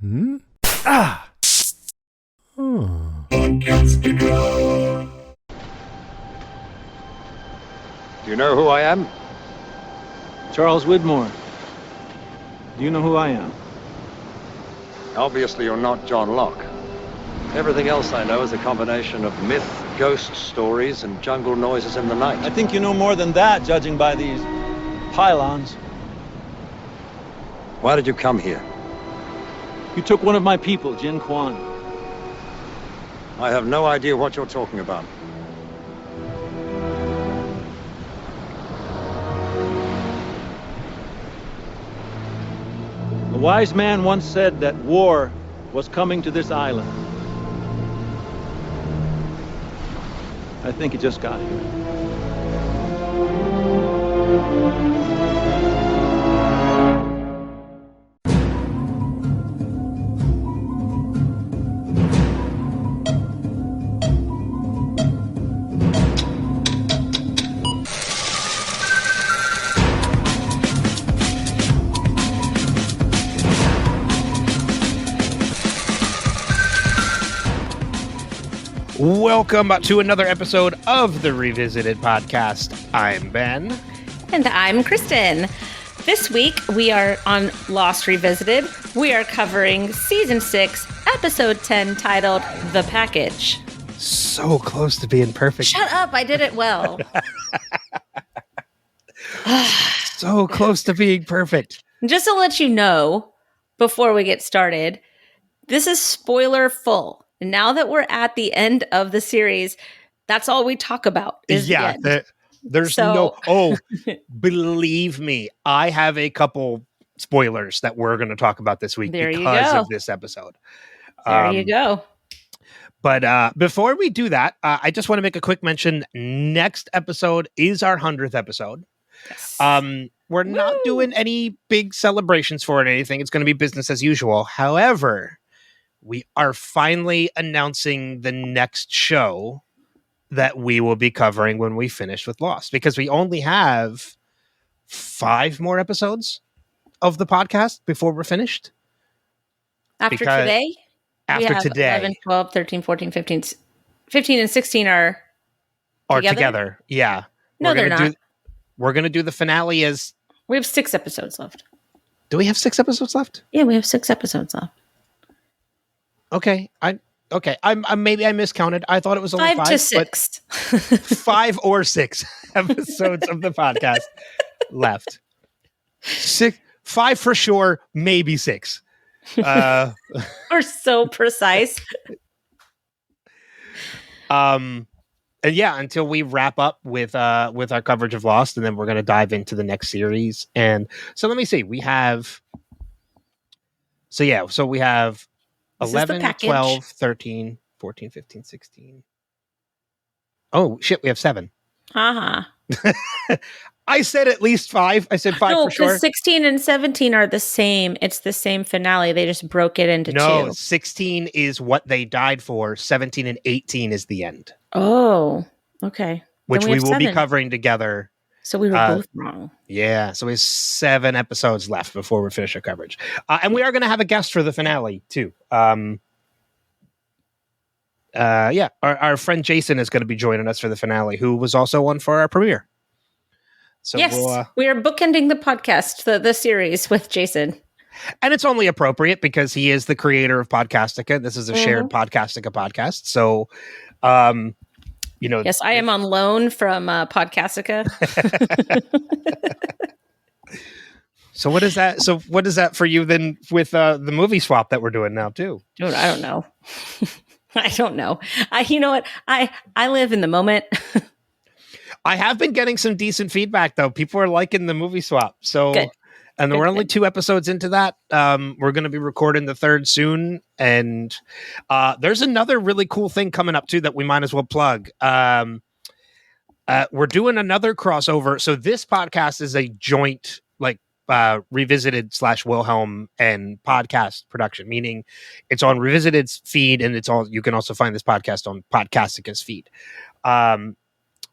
Hmm? Ah! Oh. Do you know who I am? Charles Widmore. Do you know who I am? Obviously, you're not John Locke. Everything else I know is a combination of myth, ghost stories, and jungle noises in the night. I think you know more than that, judging by these pylons. Why did you come here? You took one of my people, Jin Quan. I have no idea what you're talking about. A wise man once said that war was coming to this island. I think it just got here. Welcome to another episode of the Revisited Podcast. I'm Ben. And I'm Kristin. This week, we are on Lost Revisited. We are covering Season 6, Episode 10, titled The Package. So close to being perfect. Shut up, I did it well. So close to being perfect. Just to let you know, before we get started, this is spoiler full. Now that we're at the end of the series, that's all we talk about is the end. There's believe me, I have a couple spoilers that we're going to talk about this week because of this episode. There you go. But before we do that, I just want to make a quick mention. Next episode is our 100th episode. Yes. We're not doing any big celebrations for it or anything. It's going to be business as usual. However, we are finally announcing the next show that we will be covering when we finish with Lost, because we only have 5 more episodes of the podcast before we're finished. After today? After today. 11, 12, 13, 14, 15 and 16 are together. Yeah. No, they're not. We're going to do the finale as... We have 6 episodes left. Do we have 6 episodes left? Yeah, we have 6 episodes left. Okay, maybe I miscounted. I thought it was only 5 to 6. 5 or 6 episodes of the podcast left. 5 for sure, maybe 6. We're so precise. And yeah, until we wrap up with our coverage of Lost, and then we're going to dive into the next series. And so let me see. We have 11, 12, 13, 14, 15, 16. Oh, shit, we have 7. Uh-huh. I said at least 5. I said 5 for sure. No, because 16 and 17 are the same. It's the same finale. They just broke it into 2. No, 16 is what they died for. 17 and 18 is the end. Oh, okay. Which we will be covering together. So we were both wrong. Yeah, so we have 7 episodes left before we finish our coverage. And we are going to have a guest for the finale, too. Our friend Jason is going to be joining us for the finale, who was also on for our premiere. So yes, we are bookending the podcast, the series with Jason. And it's only appropriate because he is the creator of Podcastica. This is a shared Podcastica podcast. So, yes, I am on loan from Podcastica. So what is that? So what is that for you then with the movie swap that we're doing now too? Dude, I don't know. I don't know. You know what? I live in the moment. I have been getting some decent feedback though. People are liking the movie swap. So, and we're only 2 episodes into that. We're going to be recording the 3rd soon. And there's another really cool thing coming up too that we might as well plug. We're doing another crossover. So this podcast is a joint Revisited / Wilhelm and podcast production, meaning it's on Revisited's feed, and you can also find this podcast on Podcastica's feed.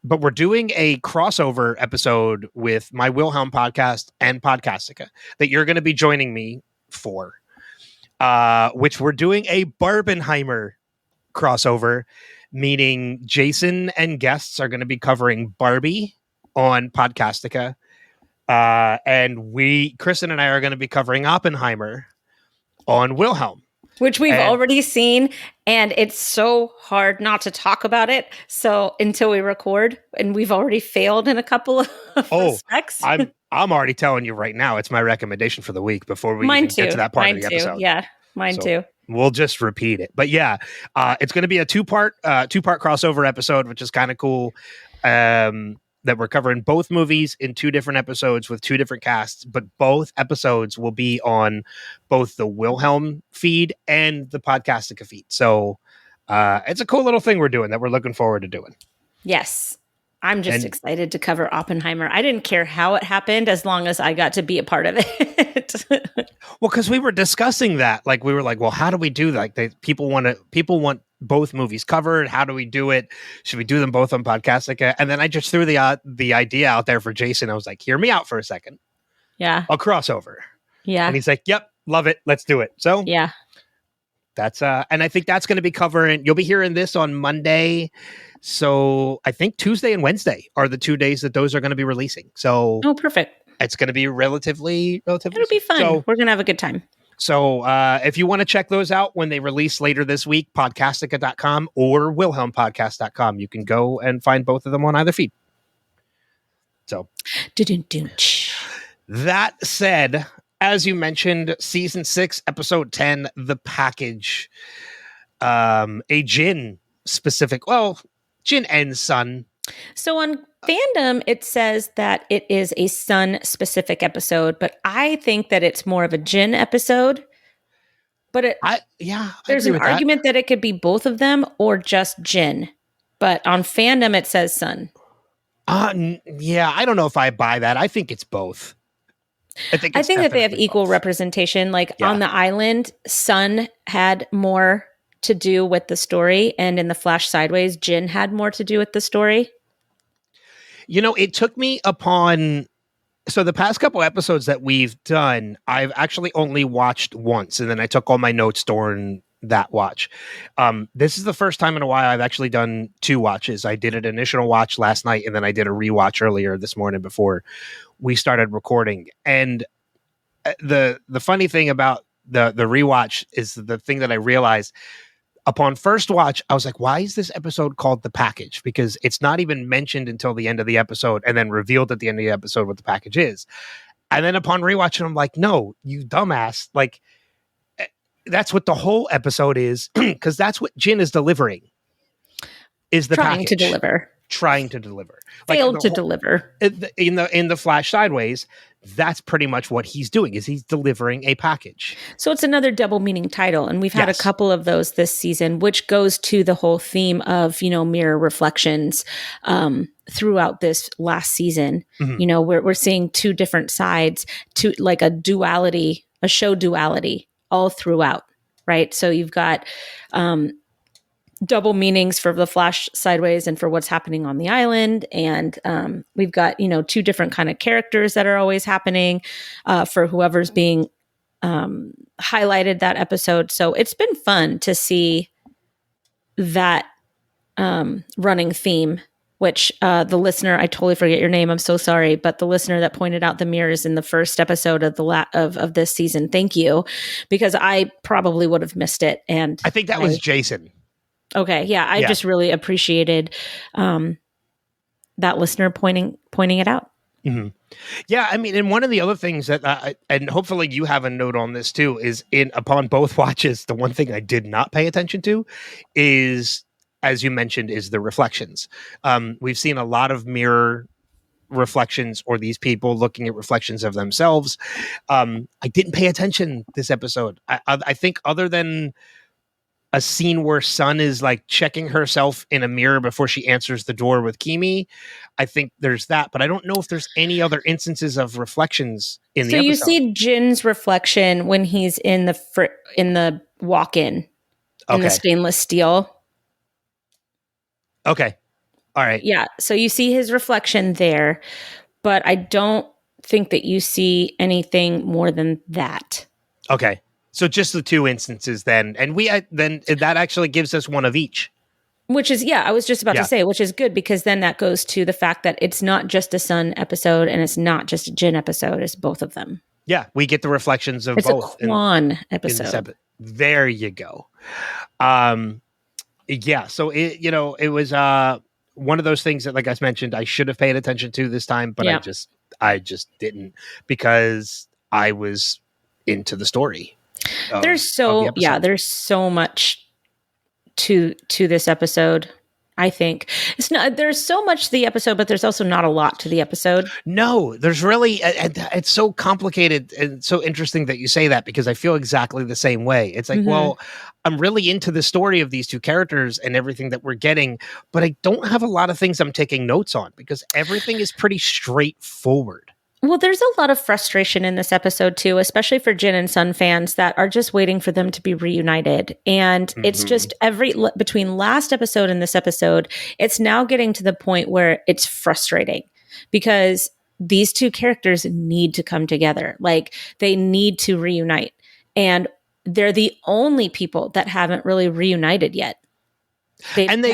But we're doing a crossover episode with my Wilhelm podcast and Podcastica that you're going to be joining me for. which we're doing a Barbenheimer crossover, meaning Jason and guests are going to be covering Barbie on Podcastica. And Kristin and I are going to be covering Oppenheimer on Wilhelm. Which we've already seen, and it's so hard not to talk about it. So until we record, and we've already failed in a couple of respects. I'm already telling you right now, it's my recommendation for the week before we even get to that part of the episode. Yeah, mine too. We'll just repeat it. But yeah, it's going to be a two-part crossover episode, which is kind of cool. That we're covering both movies in 2 different episodes with 2 different casts, but both episodes will be on both the Wilhelm feed and the Podcastica feed. So it's a cool little thing we're doing that we're looking forward to doing. Yes. I'm just excited to cover Oppenheimer. I didn't care how it happened as long as I got to be a part of it. Well, because we were discussing that. Like, we were like, well, how do we do that? People want both movies covered. How do we do it? Should we do them both on Podcastica? And then I just threw the idea out there for Jason. I was like, hear me out for a second. Yeah. A crossover. Yeah. And he's like, yep, love it. Let's do it. So yeah. That's and I think that's going to be covering. You'll be hearing this on Monday. So I think Tuesday and Wednesday are the 2 days that those are going to be releasing. So perfect. It's going to be relatively. It'll be fun. So, we're going to have a good time. So if you want to check those out when they release later this week, podcastica.com or wilhelmpodcast.com, you can go and find both of them on either feed. So that said, as you mentioned, season 6, episode 10, The Package, a Jin specific, Jin and Sun. So on fandom, it says that it is a Sun specific episode, but I think that it's more of a Jin episode. But there's an argument that it could be both of them or just Jin. But on fandom, it says Sun. Yeah, I don't know if I buy that. I think it's both. I think that they have equal representation. Like on the island, Sun had more to do with the story, and in the Flash Sideways, Jin had more to do with the story. You know, it took me so the past couple episodes that we've done, I've actually only watched once, and then I took all my notes during that watch. This is the first time in a while I've actually done 2 watches. I did an initial watch last night, and then I did a rewatch earlier this morning before we started recording. And the funny thing about the rewatch is the thing that I realized upon first watch, I was like, why is this episode called The Package? Because it's not even mentioned until the end of the episode and then revealed at the end of the episode what the package is. And then upon rewatching, I'm like, no, you dumbass. Like, that's what the whole episode is, because that's what Jin is delivering. Is the trying package. Trying to deliver. Failed to deliver. In the Flash Sideways, that's pretty much what he's doing, is he's delivering a package. So it's another double meaning title. And we've had a couple of those this season, which goes to the whole theme of, mirror reflections throughout this last season. Mm-hmm. We're seeing 2 different sides, to like a duality, a show duality all throughout, right? So you've got double meanings for the Flash Sideways and for what's happening on the island. And we've got, 2 different kind of characters that are always happening for whoever's being highlighted that episode. So it's been fun to see that running theme, which the listener, I totally forget your name, I'm so sorry, but the listener that pointed out the mirrors in the first episode of of this season, thank you, because I probably would have missed it. And I think that was Jason. Okay. Yeah. I just really appreciated that listener pointing it out. Mm-hmm. Yeah. I mean, and one of the other things that, and hopefully you have a note on this too, is upon both watches, the one thing I did not pay attention to is, as you mentioned, is the reflections. We've seen a lot of mirror reflections, or these people looking at reflections of themselves. I didn't pay attention this episode. I think other than a scene where Sun is like checking herself in a mirror before she answers the door with Kimi, I think there's that, but I don't know if there's any other instances of reflections in the episode. So you see Jin's reflection when he's in the walk-in in the stainless steel. Okay. All right. Yeah. So you see his reflection there, but I don't think that you see anything more than that. Okay. So just the 2 instances then, and then that actually gives us one of each. Which is, I was just about to say, which is good because then that goes to the fact that it's not just a Sun episode and it's not just a Jin episode. It's both of them. Yeah, we get the reflections of it's both. It's a Kwan episode. There you go. Yeah, so it was one of those things that, like I mentioned, I should have paid attention to this time, but I just didn't because I was into the story. There's so much to this episode. I think there's so much to the episode, but there's also not a lot to the episode. No, there's really, it's so complicated and so interesting that you say that because I feel exactly the same way. It's like, well, I'm really into the story of these 2 characters and everything that we're getting, but I don't have a lot of things I'm taking notes on because everything is pretty straightforward. Well, there's a lot of frustration in this episode too, especially for Jin and Sun fans that are just waiting for them to be reunited. And it's just between last episode and this episode, it's now getting to the point where it's frustrating because these 2 characters need to come together. Like they need to reunite. And they're the only people that haven't really reunited yet. And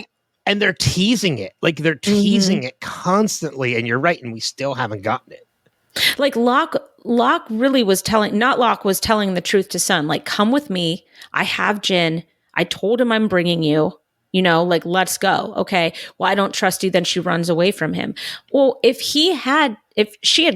they're teasing it. Like they're teasing it constantly. And you're right. And we still haven't gotten it. Like Locke really was telling the truth to Sun, like, come with me. I have Jin. I told him I'm bringing you, like, let's go. Okay. Well, I don't trust you. Then she runs away from him. Well, if she had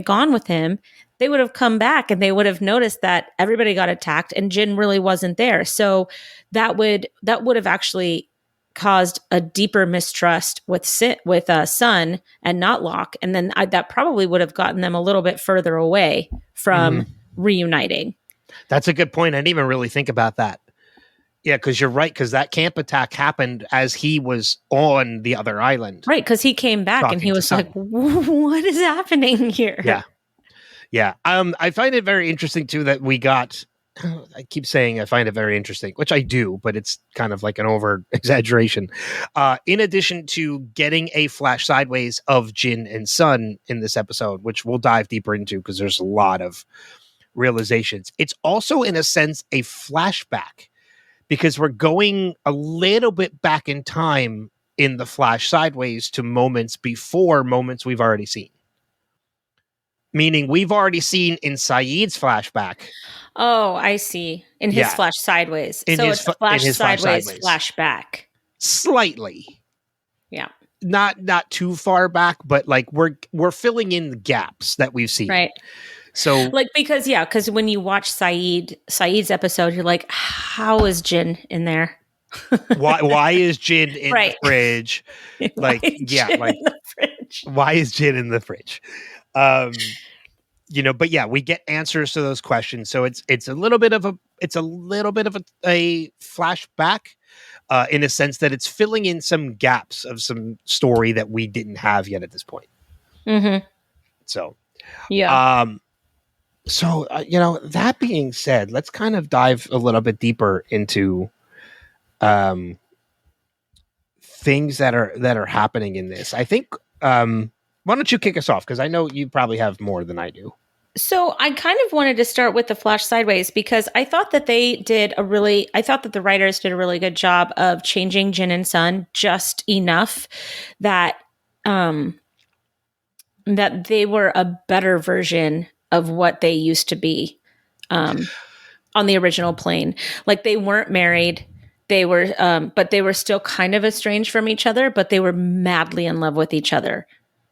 gone with him, they would have come back and they would have noticed that everybody got attacked and Jin really wasn't there. So that would have actually caused a deeper mistrust with Sun and not Locke, and then that probably would have gotten them a little bit further away from reuniting. That's a good point. I didn't even really think about that. Yeah, because you're right, because that camp attack happened as he was on the other island. Right, because he came back and he was like, what is happening here? Yeah. I find it very interesting, too, that we got... I keep saying I find it very interesting, which I do, but it's kind of like an over exaggeration. In addition to getting a flash sideways of Jin and Sun in this episode, which we'll dive deeper into because there's a lot of realizations. It's also, in a sense, a flashback because we're going a little bit back in time in the flash sideways to moments before moments we've already seen. Meaning we've already seen in Saeed's flashback. Oh, I see. In his flash sideways. It's a flash sideways flashback. Slightly. Yeah. Not too far back, but like we're filling in the gaps that we've seen. Right. So like because when you watch Saeed's episode, you're like, how is Jin in there? why is Jin in the fridge? Why is Jin in the fridge? But yeah, we get answers to those questions. So it's a little bit of a flashback, in a sense that it's filling in some gaps of some story that we didn't have yet at this point. Mm-hmm. So, yeah. That being said, let's kind of dive a little bit deeper into, things that are happening in this. I think, why don't you kick us off? Because I know you probably have more than I do. So I kind of wanted to start with the flash sideways because I thought that I thought that the writers did a really good job of changing Jin and Sun just enough that that they were a better version of what they used to be on the original plane. Like they weren't married. They were, but they were still kind of estranged from each other, but they were madly in love with each other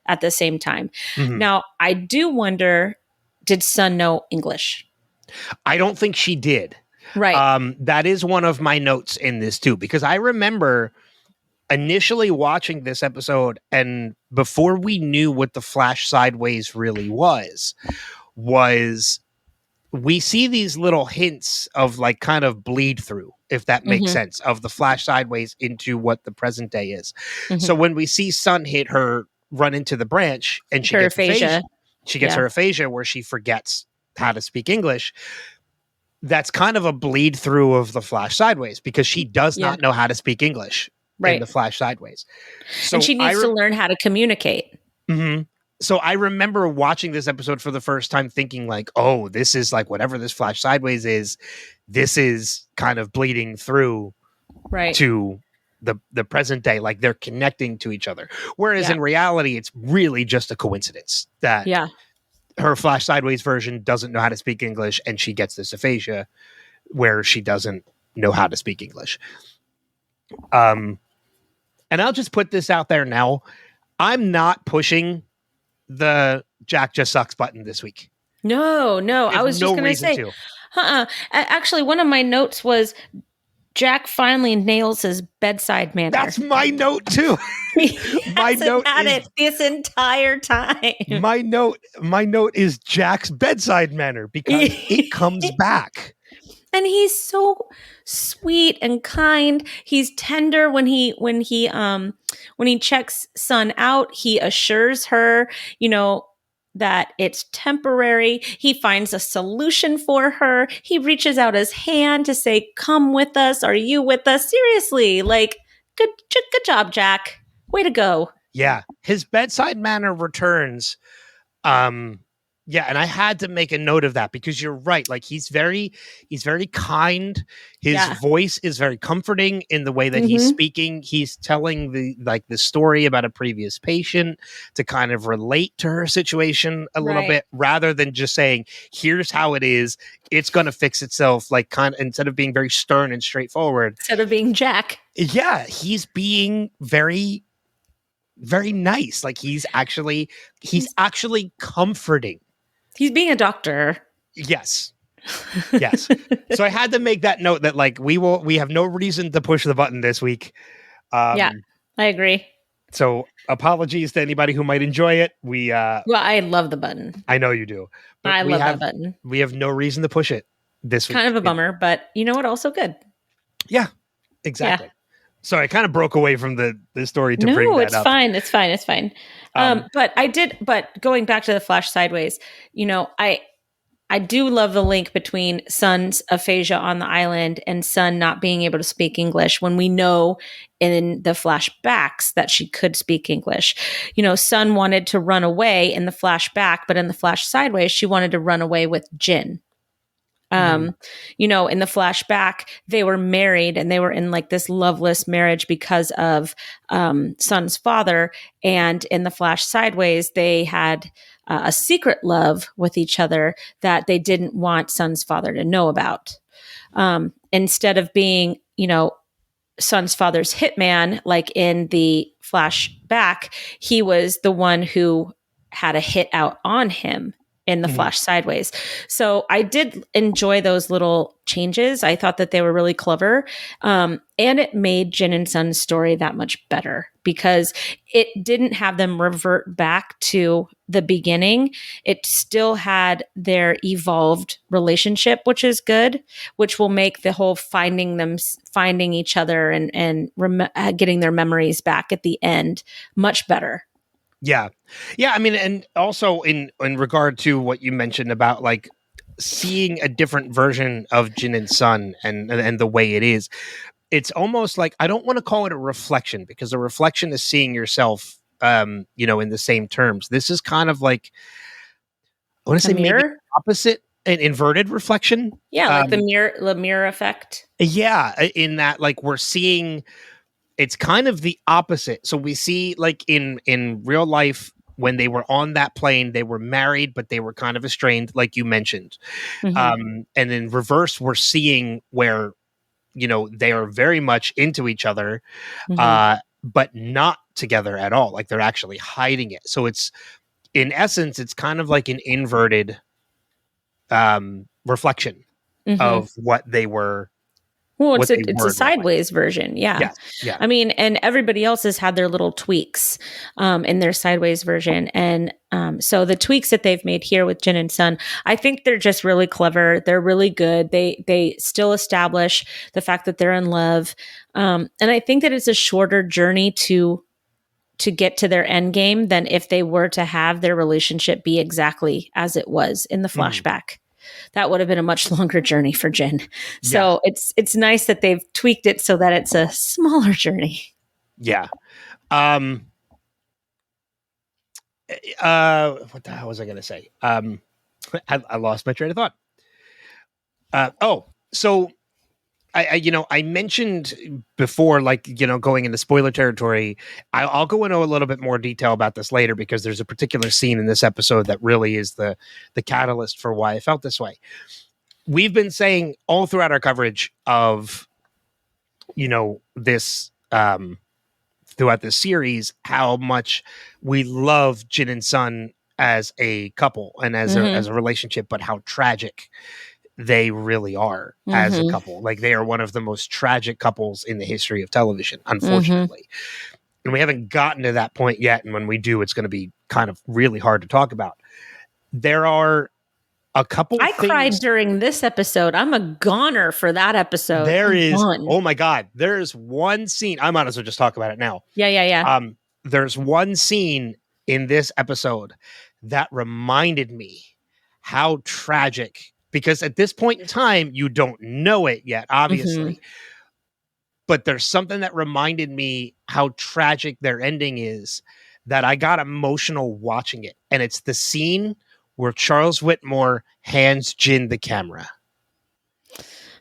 at the same time. Mm-hmm. Now, I do wonder, did Sun know English? I don't think she did. Right. That is one of my notes in this too, because I remember initially watching this episode and before we knew what the flash sideways really was we see these little hints of like kind of bleed through, if that makes sense, of the flash sideways into what the present day is. Mm-hmm. So when we see Sun run into the branch and she gets aphasia. She gets her aphasia where she forgets how to speak English. That's kind of a bleed through of the flash sideways because she does not know how to speak English in the flash sideways. So and she needs to learn how to communicate. Mm-hmm. So I remember watching this episode for the first time thinking like, oh, this is like whatever this flash sideways is. this is kind of bleeding through Right. to the present day, like they're connecting to each other. Whereas Yeah. in reality, it's really just a coincidence that Yeah. her Flash Sideways version doesn't know how to speak English, and she gets this aphasia where she doesn't know how to speak English. And I'll just put this out there now. I'm not pushing the Jack just sucks button this week. No. I was just going to say, actually, one of my notes was Jack finally nails his bedside manner. That's my note too. My note had it this entire time. My note is Jack's bedside manner because it comes back. And he's so sweet and kind. He's tender when he checks Sun out. He assures her, that it's temporary. He finds a solution for her. He reaches out his hand to say, "Come with us. Are you with us?" Seriously, like good job, Jack. Way to go. Yeah, his bedside manner returns. Yeah, and I had to make a note of that because you're right. Like he's very kind. His voice is very comforting in the way that he's speaking. He's telling the story about a previous patient to kind of relate to her situation a little bit, rather than just saying, "Here's how it is. It's going to fix itself." Like instead of being very stern and straightforward. Instead of being Jack. Yeah, he's being very, very nice. Like he's actually comforting. He's being a doctor. Yes. So I had to make that note that like we have no reason to push the button this week. Yeah, I agree. So apologies to anybody who might enjoy it. Well, I love the button. I know you do. But I love that button. We have no reason to push it this week. Kind of a bummer, but you know what? Also good. Yeah, exactly. Yeah. So I kind of broke away from the story to bring that up. No, it's fine. But going back to the Flash Sideways, I do love the link between Sun's aphasia on the island and Sun not being able to speak English when we know in the flashbacks that she could speak English. Sun wanted to run away in the flashback, but in the Flash Sideways, she wanted to run away with Jin. In the flashback, they were married and they were in like this loveless marriage because of Sun's father. And in the Flash Sideways, they had a secret love with each other that they didn't want Sun's father to know about. Instead of being, Sun's father's hitman, like in the flashback, he was the one who had a hit out on him in the Flash Sideways. So I did enjoy those little changes. I thought that they were really clever. And it made Jin and Sun's story that much better because it didn't have them revert back to the beginning. It still had their evolved relationship, which is good, which will make the whole finding each other and getting their memories back at the end much better. Yeah. I mean, and also in regard to what you mentioned about like seeing a different version of Jin and Sun and the way it is, it's almost like I don't want to call it a reflection because a reflection is seeing yourself, in the same terms. This is kind of like I want to say mirror? maybe opposite, an inverted reflection. Yeah, like the mirror effect. Yeah, in that like we're seeing. It's kind of the opposite. So we see like in real life when they were on that plane, they were married, but they were kind of estranged, like you mentioned. And in reverse, we're seeing where, they are very much into each other, but not together at all. Like they're actually hiding it. So it's, in essence, it's kind of like an inverted reflection of what they were. Well, it's a sideways version. Yeah. Yeah. I mean, and everybody else has had their little tweaks in their sideways version. And so the tweaks that they've made here with Jin and Sun, I think they're just really clever. They're really good. They still establish the fact that they're in love. And I think that it's a shorter journey to get to their end game than if they were to have their relationship be exactly as it was in the flashback. That would have been a much longer journey for Jin. So it's nice that they've tweaked it so that it's a smaller journey. Yeah. What the hell was I going to say? I lost my train of thought. So I mentioned before, like, going into spoiler territory. I'll go into a little bit more detail about this later because there's a particular scene in this episode that really is the catalyst for why I felt this way. We've been saying all throughout our coverage of, this, throughout this series, how much we love Jin and Sun as a couple and as a relationship, but how tragic they really are as a couple. Like, they are one of the most tragic couples in the history of television, unfortunately. And we haven't gotten to that point yet. And when we do, it's going to be kind of really hard to talk about. There are a couple I things. cried during this episode. I'm a goner for that episode. Oh my God. There's one scene. I might as well just talk about it now. Yeah. There's one scene in this episode that reminded me how tragic, because at this point in time, you don't know it yet, obviously. But there's something that reminded me how tragic their ending is that I got emotional watching it. And it's the scene where Charles Whitmore hands Jin the camera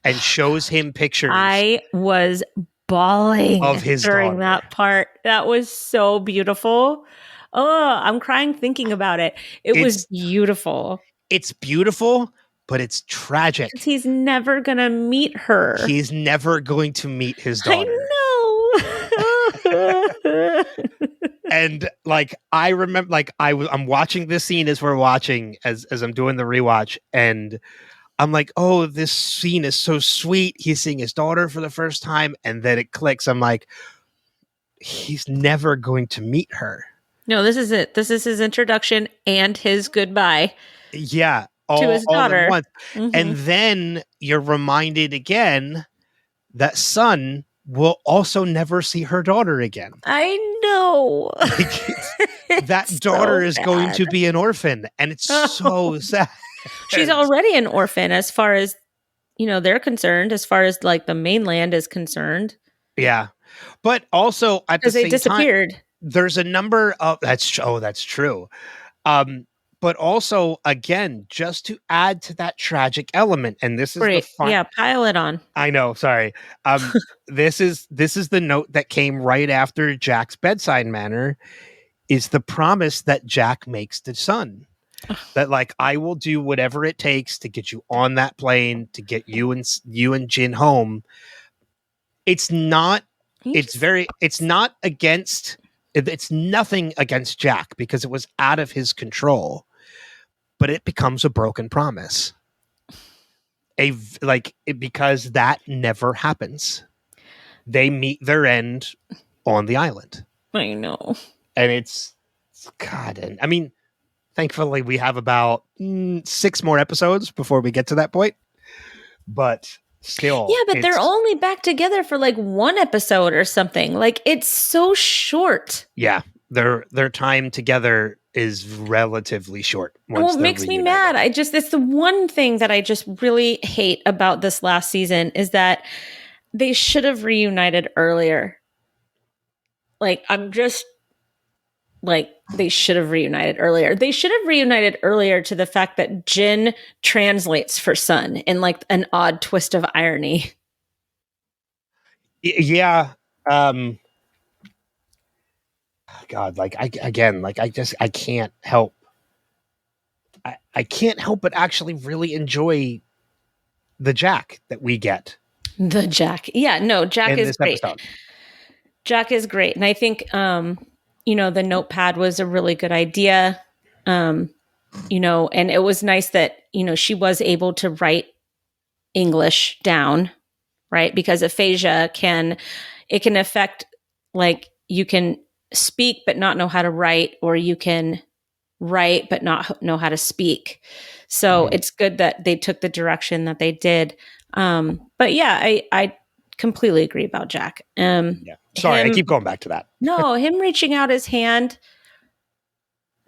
and shows him pictures. I was bawling of his during daughter. that part. That was so beautiful. Oh, I'm crying thinking about it. It was beautiful. It's beautiful, but it's tragic. He's never going to meet her. He's never going to meet his daughter. I know. And like, I remember, like, I'm watching this scene as we're watching, as I'm doing the rewatch, and I'm like, oh, this scene is so sweet. He's seeing his daughter for the first time, and then it clicks. I'm like, he's never going to meet her. No, this is it. This is his introduction and his goodbye. Yeah. To his daughter. And then you're reminded again that Sun will also never see her daughter again. I know. That daughter is going to be an orphan, and it's so sad. She's already an orphan as far as, they're concerned, as far as like the mainland is concerned. Yeah. But also at the same time, disappeared. There's a number of that's true. But also, again, just to add to that tragic element, and this is pile it on. I know, sorry. This is the note that came right after Jack's bedside manner, is the promise that Jack makes to Sun. That, like, I will do whatever it takes to get you on that plane, to get you and Jin home. It's not. It's nothing against Jack because it was out of his control, but it becomes a broken promise. Because that never happens. They meet their end on the island. I know. And it's God. And I mean, thankfully we have about 6 more episodes before we get to that point, but still. Yeah, but they're only back together for like 1 episode or something. Like, it's so short. Yeah, their time together is relatively short. Well, it makes me mad. It's the one thing that I just really hate about this last season is that they should have reunited earlier. Like, they should have reunited earlier. They should have reunited earlier to the fact that Jin translates for Sun in like an odd twist of irony. Yeah. God, like I can't help. I can't help but actually really enjoy the Jack that we get. The Jack. Yeah, no, Jack is great. Episode. Jack is great. And I think, the notepad was a really good idea. And it was nice that, she was able to write English down, right? Because aphasia can affect, like, you can speak but not know how to write, or you can write but not know how to speak. So it's good that they took the direction that they did. But yeah, I completely agree about Jack. Sorry, I keep going back to that. No, him reaching out his hand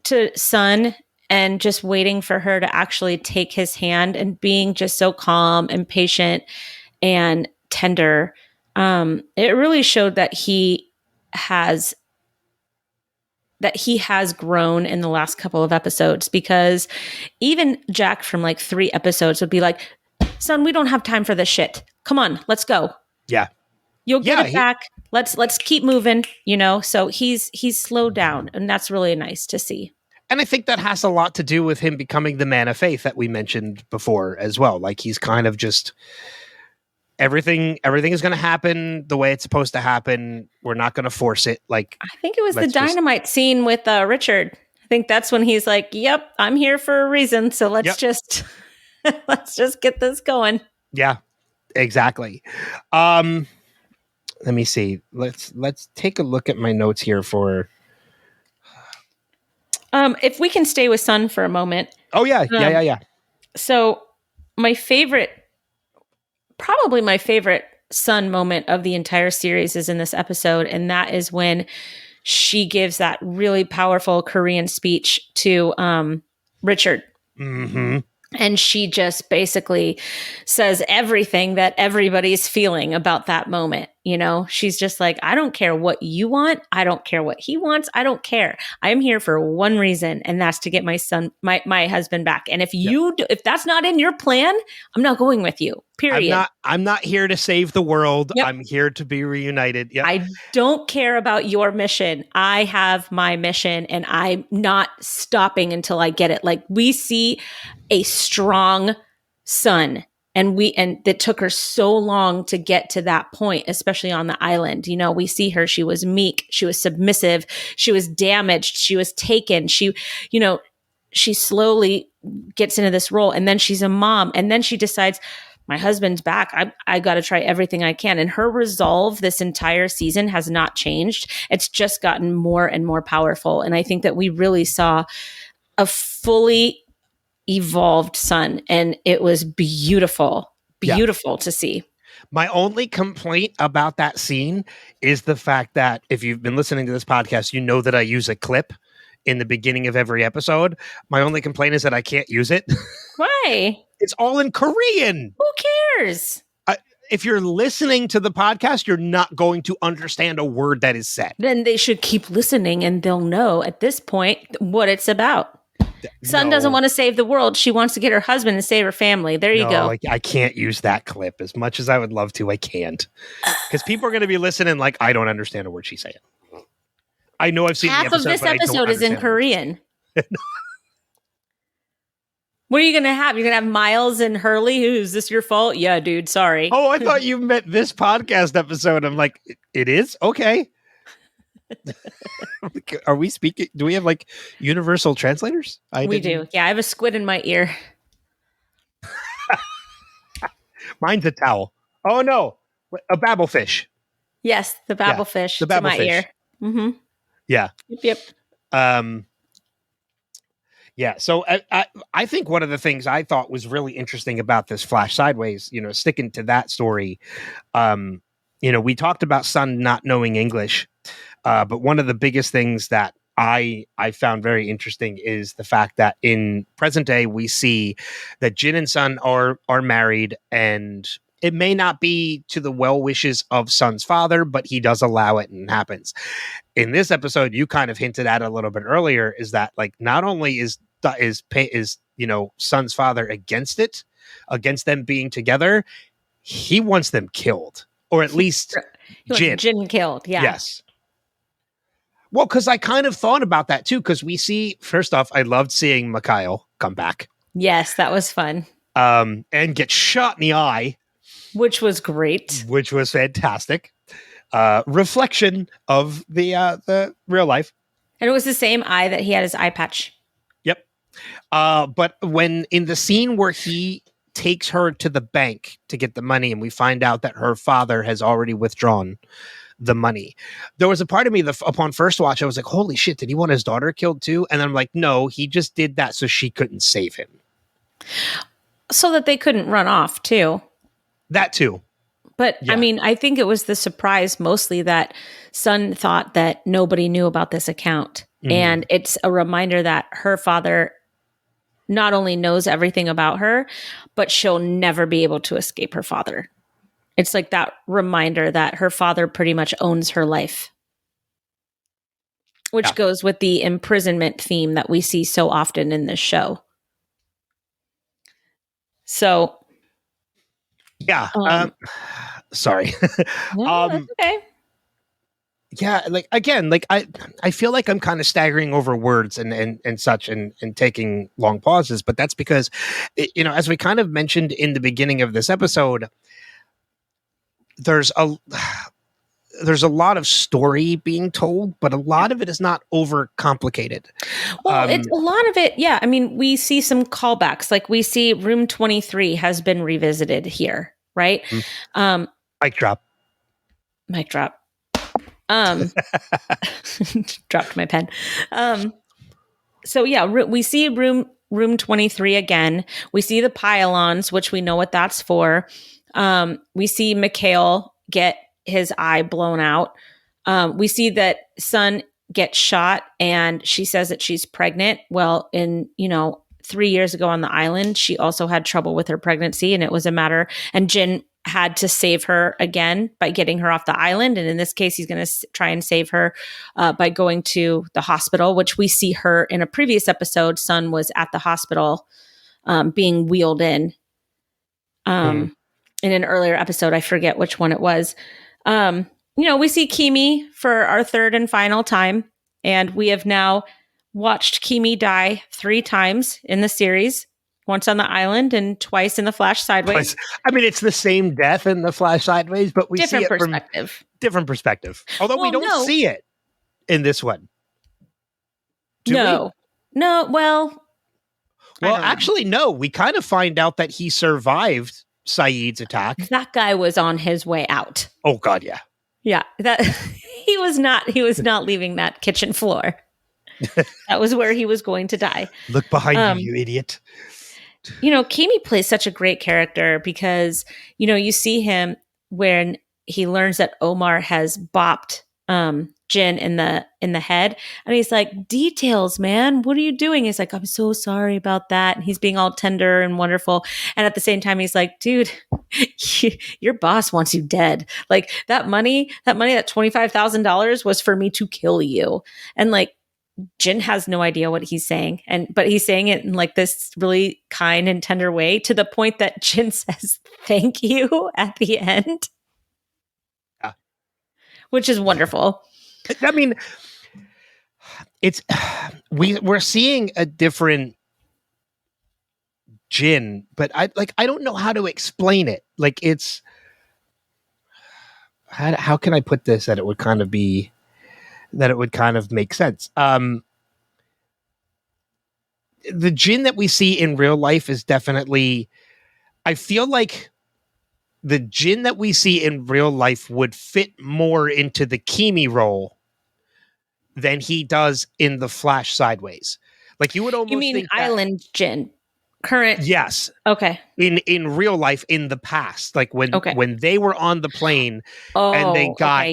to Sun and just waiting for her to actually take his hand and being just so calm and patient and tender. It really showed that he has grown in the last couple of episodes, because even Jack from like 3 episodes would be like, son, we don't have time for this shit. Come on, let's go. Yeah. You'll get Yeah, it back. Let's keep moving, you know? So he's slowed down, and that's really nice to see. And I think that has a lot to do with him becoming the man of faith that we mentioned before as well. Like, he's kind of just everything is going to happen the way it's supposed to happen. We're not going to force it. Like, I think it was the dynamite scene with Richard. I think that's when he's like, "Yep, I'm here for a reason. So let's just let's just get this going." Yeah, exactly. Let me see. Let's take a look at my notes here for. If we can stay with Sun for a moment. Oh yeah. So probably my favorite Sun moment of the entire series is in this episode, and that is when she gives that really powerful Korean speech to Richard. Mm-hmm. And she just basically says everything that everybody's feeling about that moment. You know, she's just like, I don't care what you want. I don't care what he wants. I don't care. I'm here for one reason, and that's to get my son, my husband back. And if if that's not in your plan, I'm not going with you. Period. I'm not here to save the world. Yep. I'm here to be reunited. Yep. I don't care about your mission. I have my mission, and I'm not stopping until I get it. Like, we see a strong Sun, and that took her so long to get to that point, especially on the island. You know, we see her, she was meek, she was submissive, she was damaged, she was taken. She slowly gets into this role, and then she's a mom, and then she decides, my husband's back. I got to try everything I can. And her resolve this entire season has not changed. It's just gotten more and more powerful. And I think that we really saw a fully evolved Sun, and it was beautiful to see. My only complaint about that scene is the fact that if you've been listening to this podcast, you know that I use a clip in the beginning of every episode. My only complaint is that I can't use it. Why? It's all in Korean. Who cares? If you're listening to the podcast, you're not going to understand a word that is said. Then they should keep listening, and they'll know at this point what it's about. Sun doesn't want to save the world. She wants to get her husband and save her family. There you go. I can't use that clip as much as I would love to. I can't. Because people are going to be listening like, I don't understand a word she's saying. I know I've seen half the episode, of this episode is in Korean. What are you going to have? You're going to have Miles and Hurley? Is this your fault? Yeah, dude. Sorry. Oh, I thought you meant this podcast episode. I'm like, it is? Okay. Are we speaking? Do we have like universal translators? We do. Yeah, I have a squid in my ear. Mine's a towel. Oh, no. A babblefish. Yes, the babblefish to my ear. Mm-hmm. Yeah. Yep. Yeah, so I think one of the things I thought was really interesting about this Flash Sideways, sticking to that story, we talked about Sun not knowing English, but one of the biggest things that I found very interesting is the fact that in present day we see that Jin and Sun are married, and it may not be to the well wishes of Sun's father, but he does allow it, and it happens. In this episode, you kind of hinted at a little bit earlier, is that like not only is Sun's father against them being together, he wants them killed, or at least Jin killed. Yeah. Yes. Well, because I kind of thought about that too, because we see, first off, I loved seeing Mikhail come back. Yes, that was fun. And get shot in the eye. Which was great. Which was fantastic. Reflection of the real life. And it was the same eye that he had his eye patch. Yep. But when in the scene where he takes her to the bank to get the money, and we find out that her father has already withdrawn the money, there was a part of me that upon first watch, I was like, holy shit, did he want his daughter killed too? And I'm like, no, he just did that so she couldn't save him. So that they couldn't run off too. That too. But yeah. I mean, I think it was the surprise mostly that Sun thought that nobody knew about this account. Mm-hmm. And it's a reminder that her father not only knows everything about her, but she'll never be able to escape her father. It's like that reminder that her father pretty much owns her life, which goes with the imprisonment theme that we see so often in this show. So Yeah. Um, Sorry. no, that's okay. Yeah, like again, like I feel like I'm kind of staggering over words and such and taking long pauses, but that's because as we kind of mentioned in the beginning of this episode, there's a lot of story being told, but a lot of it is not over complicated. Well, it's a lot of it. Yeah. I mean, we see some callbacks. Like we see Room 23 has been revisited here, right? Mic drop. Mic drop. Dropped my pen. So yeah, we see room 23 again. We see the pylons, which we know what that's for. We see Mikhail get his eye blown out. We see that Sun gets shot and she says that she's pregnant. Well, 3 years ago on the island, she also had trouble with her pregnancy, and it was a matter, and Jin had to save her again by getting her off the island. And in this case, he's going to try and save her by going to the hospital, which we see her in a previous episode. Sun was at the hospital being wheeled in. In an earlier episode, I forget which one it was. We see Kimi for our third and final time. And we have now watched Kimi die 3 times in the series. Once on the island and twice in the Flash Sideways. I mean, it's the same death in the Flash Sideways, but we see it from different perspective. Although we don't see it in this one. No. Well, actually, no. We kind of find out that he survived Saeed's attack. That guy was on his way out. Oh God, yeah, yeah. That he was not leaving that kitchen floor. That was where he was going to die. Look behind you idiot. Kimi plays such a great character because, you see him when he learns that Omar has bopped Jin in the head. And he's like, details, man. What are you doing? He's like, I'm so sorry about that. And he's being all tender and wonderful. And at the same time, he's like, dude, your boss wants you dead. Like that money, that $25,000 was for me to kill you. And like, Jin has no idea what he's saying, but he's saying it in like this really kind and tender way, to the point that Jin says thank you at the end, which is wonderful. I mean, we're seeing a different Jin, but I don't know how to explain it. Like it's how can I put this that it would kind of make sense. The Jin that we see in real life is definitely, I feel like the Jin that we see in real life would fit more into the Kimi role than he does in the Flash Sideways. Like you would almost You mean think Island Jin? Current? Yes. Okay. In real life, in the past, like when they were on the plane and they got,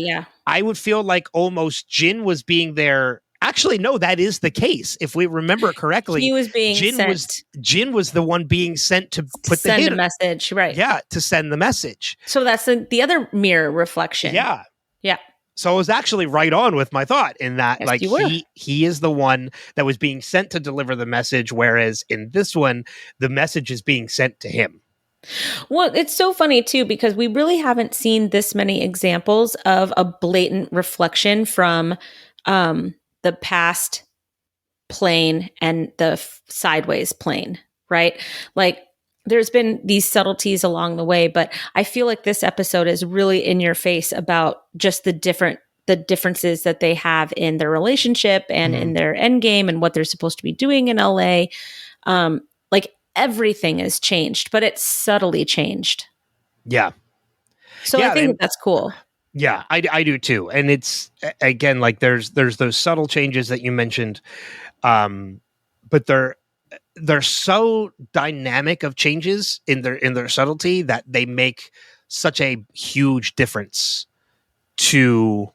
I would feel like almost Jin was being there. Actually, no, that is the case. If we remember correctly, he was being Jin was the one being sent to send a message, right? Yeah, to send the message. So that's the other mirror reflection. Yeah. Yeah. So I was actually right on with my thought in that, yes, like he is the one that was being sent to deliver the message, whereas in this one, the message is being sent to him. Well, it's so funny too, because we really haven't seen this many examples of a blatant reflection from the past plane and the sideways plane, right? Like there's been these subtleties along the way, but I feel like this episode is really in your face about just the differences that they have in their relationship and in their end game and what they're supposed to be doing in LA. Like everything has changed, but it's subtly changed. Yeah. So I think that's cool. Yeah, I do too. And it's, again, like there's those subtle changes that you mentioned, but they're so dynamic of changes in their subtlety that they make such a huge difference to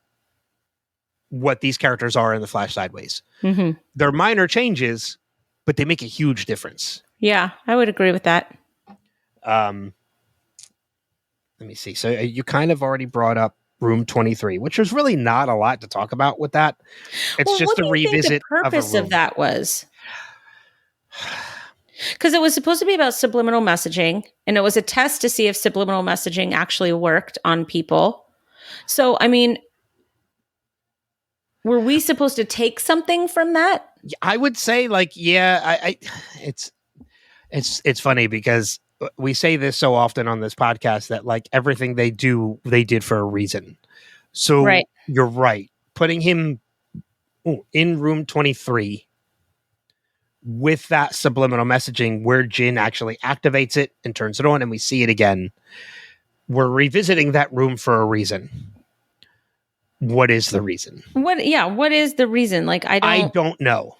what these characters are in the Flash Sideways. Mm-hmm. They're minor changes, but they make a huge difference. Yeah, I would agree with that. Let me see. So you kind of already brought up Room 23, which was really not a lot to talk about with that. It's just a revisit. What do you think the purpose of that was? Because it was supposed to be about subliminal messaging, and it was a test to see if subliminal messaging actually worked on people. So, I mean, were we supposed to take something from that? I would say, like, yeah, it's funny because we say this so often on this podcast that like everything they do, they did for a reason. So Right. you're right. Putting him in room 23 with that subliminal messaging where Jin actually activates it and turns it on and we see it again. We're revisiting that room for a reason. What is the reason? What is the reason? Like, I don't know.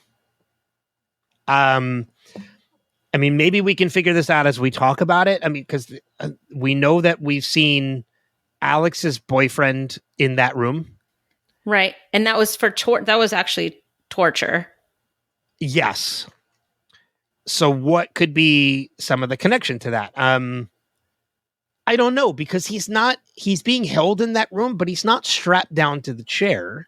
I mean, maybe we can figure this out as we talk about it. I mean, because we know that we've seen Alex's boyfriend in that room. Right. And that was for that was actually torture. Yes. So what could be some of the connection to that? I don't know, because he's being held in that room, but he's not strapped down to the chair.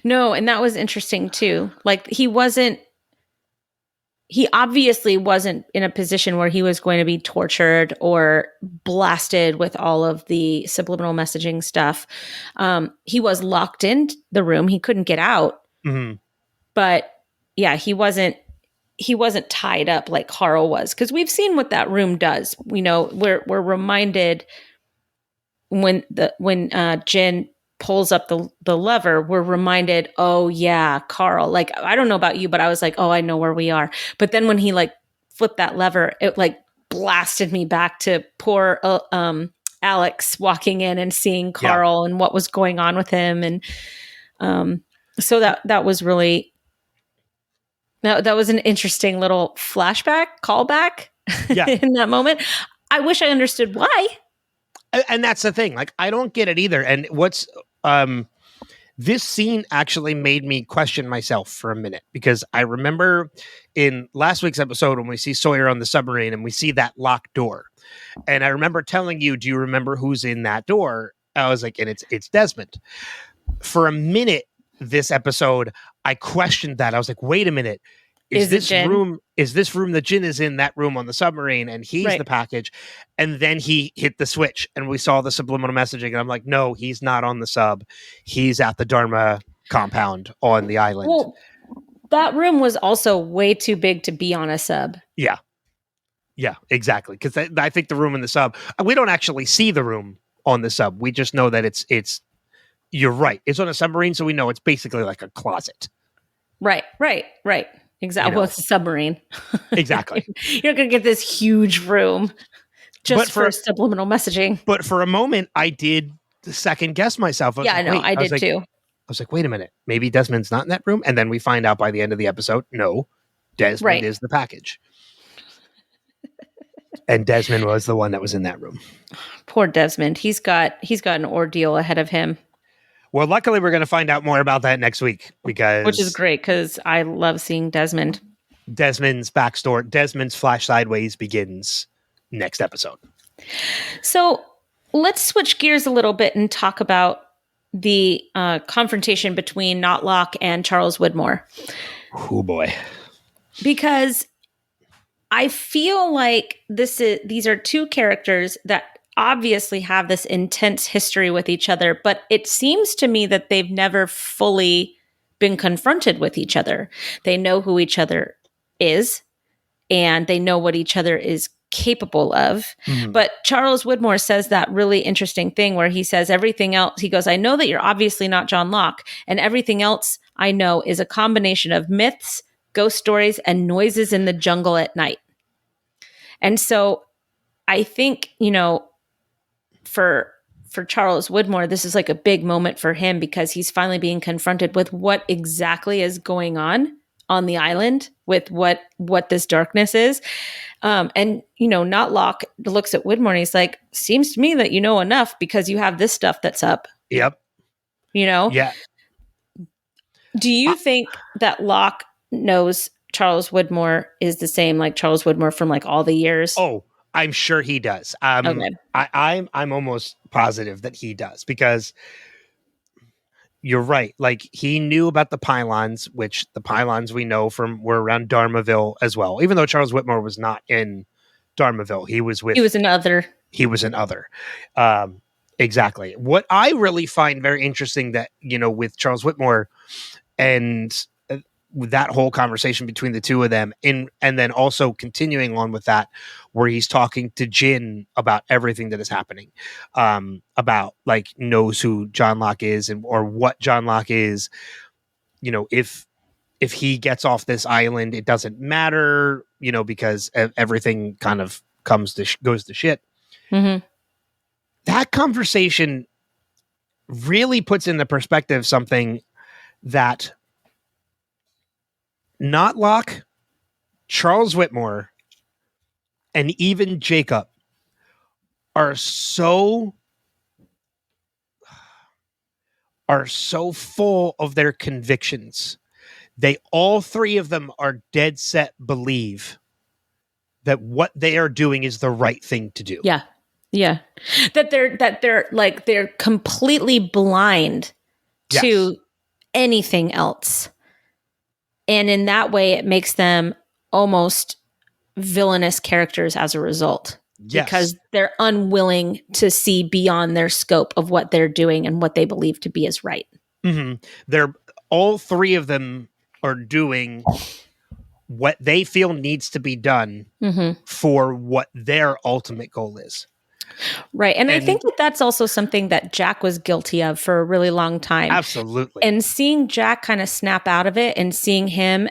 No, and that was interesting too. Like he obviously wasn't in a position where he was going to be tortured or blasted with all of the subliminal messaging stuff. He was locked in the room. He couldn't get out. Mm-hmm. But yeah, he wasn't tied up like Carl was, because we've seen what that room does. We know we're reminded when Jin pulls up the lever, we're reminded, oh yeah, Carl. Like, I don't know about you, but I was like, oh, I know where we are. But then when he like flipped that lever, it like blasted me back to poor Alex walking in and seeing Carl and what was going on with him. And so that was really, that was an interesting little flashback, callback in that moment. I wish I understood why. And that's the thing. Like, I don't get it either. And what's this scene actually made me question myself for a minute, because I remember in last week's episode when we see Sawyer on the submarine and we see that locked door. And I remember telling you, do you remember who's in that door? I was like, and it's Desmond. For a minute this episode, I questioned that. I was like, wait a minute. Is this room that Jin is in, that room on the submarine, and he's the package? And then he hit the switch and we saw the subliminal messaging, and I'm like, no, he's not on the sub. He's at the Dharma compound on the island. Well, that room was also way too big to be on a sub. Yeah. Yeah, exactly. Because I think the room in the sub, we don't actually see the room on the sub. We just know that it's you're right. It's on a submarine, so we know it's basically like a closet. Right. Exactly. Well, it's a submarine. Exactly. You're not going to get this huge room just for subliminal messaging. But for a moment, I did second guess myself. I did too. I was like, wait a minute. Maybe Desmond's not in that room. And then we find out by the end of the episode, no, Desmond is the package. And Desmond was the one that was in that room. Poor Desmond. He's got an ordeal ahead of him. Well, luckily, we're going to find out more about that next week, which is great, because I love seeing Desmond. Desmond's backstory, Desmond's Flash Sideways begins next episode. So let's switch gears a little bit and talk about the confrontation between Knotlock and Charles Widmore. Oh boy! Because I feel like these are two characters that obviously have this intense history with each other, but it seems to me that they've never fully been confronted with each other. They know who each other is, and they know what each other is capable of. Mm-hmm. But Charles Widmore says that really interesting thing where he says everything else, he goes, I know that you're obviously not John Locke, and everything else I know is a combination of myths, ghost stories, and noises in the jungle at night. And so I think, for Charles Widmore, this is like a big moment for him, because he's finally being confronted with what exactly is going on the island, with what this darkness is. And Knotlock looks at Widmore and he's like, seems to me that you know enough, because you have this stuff that's up. Yep. Yeah. Do you think that Locke knows Charles Widmore is the same like Charles Widmore from like all the years? Oh, I'm sure he does. Okay. I'm almost positive that he does, because you're right. Like, he knew about the pylons, which the pylons we know from were around Dharmaville as well. Even though Charles Whitmore was not in Dharmaville, he was with. He was another. He was an other. Exactly. What I really find very interesting that, with Charles Whitmore and that whole conversation between the two of them, and then also continuing on with that, where he's talking to Jin about everything that is happening, about like knows who John Locke is or what John Locke is. If he gets off this island, it doesn't matter, because everything kind of goes to shit. Mm-hmm. That conversation really puts into perspective something that not Locke, Charles Whitmore, and even Jacob are so full of their convictions. They all three of them are dead set believe that what they are doing is the right thing to do. Yeah. Yeah. That they're completely blind to anything else. And in that way, it makes them almost villainous characters as a result. Yes. Because they're unwilling to see beyond their scope of what they're doing and what they believe to be is right. Mm-hmm. They're all three of them are doing what they feel needs to be done for what their ultimate goal is. Right. And I think that's also something that Jack was guilty of for a really long time. Absolutely. And seeing Jack kind of snap out of it and seeing him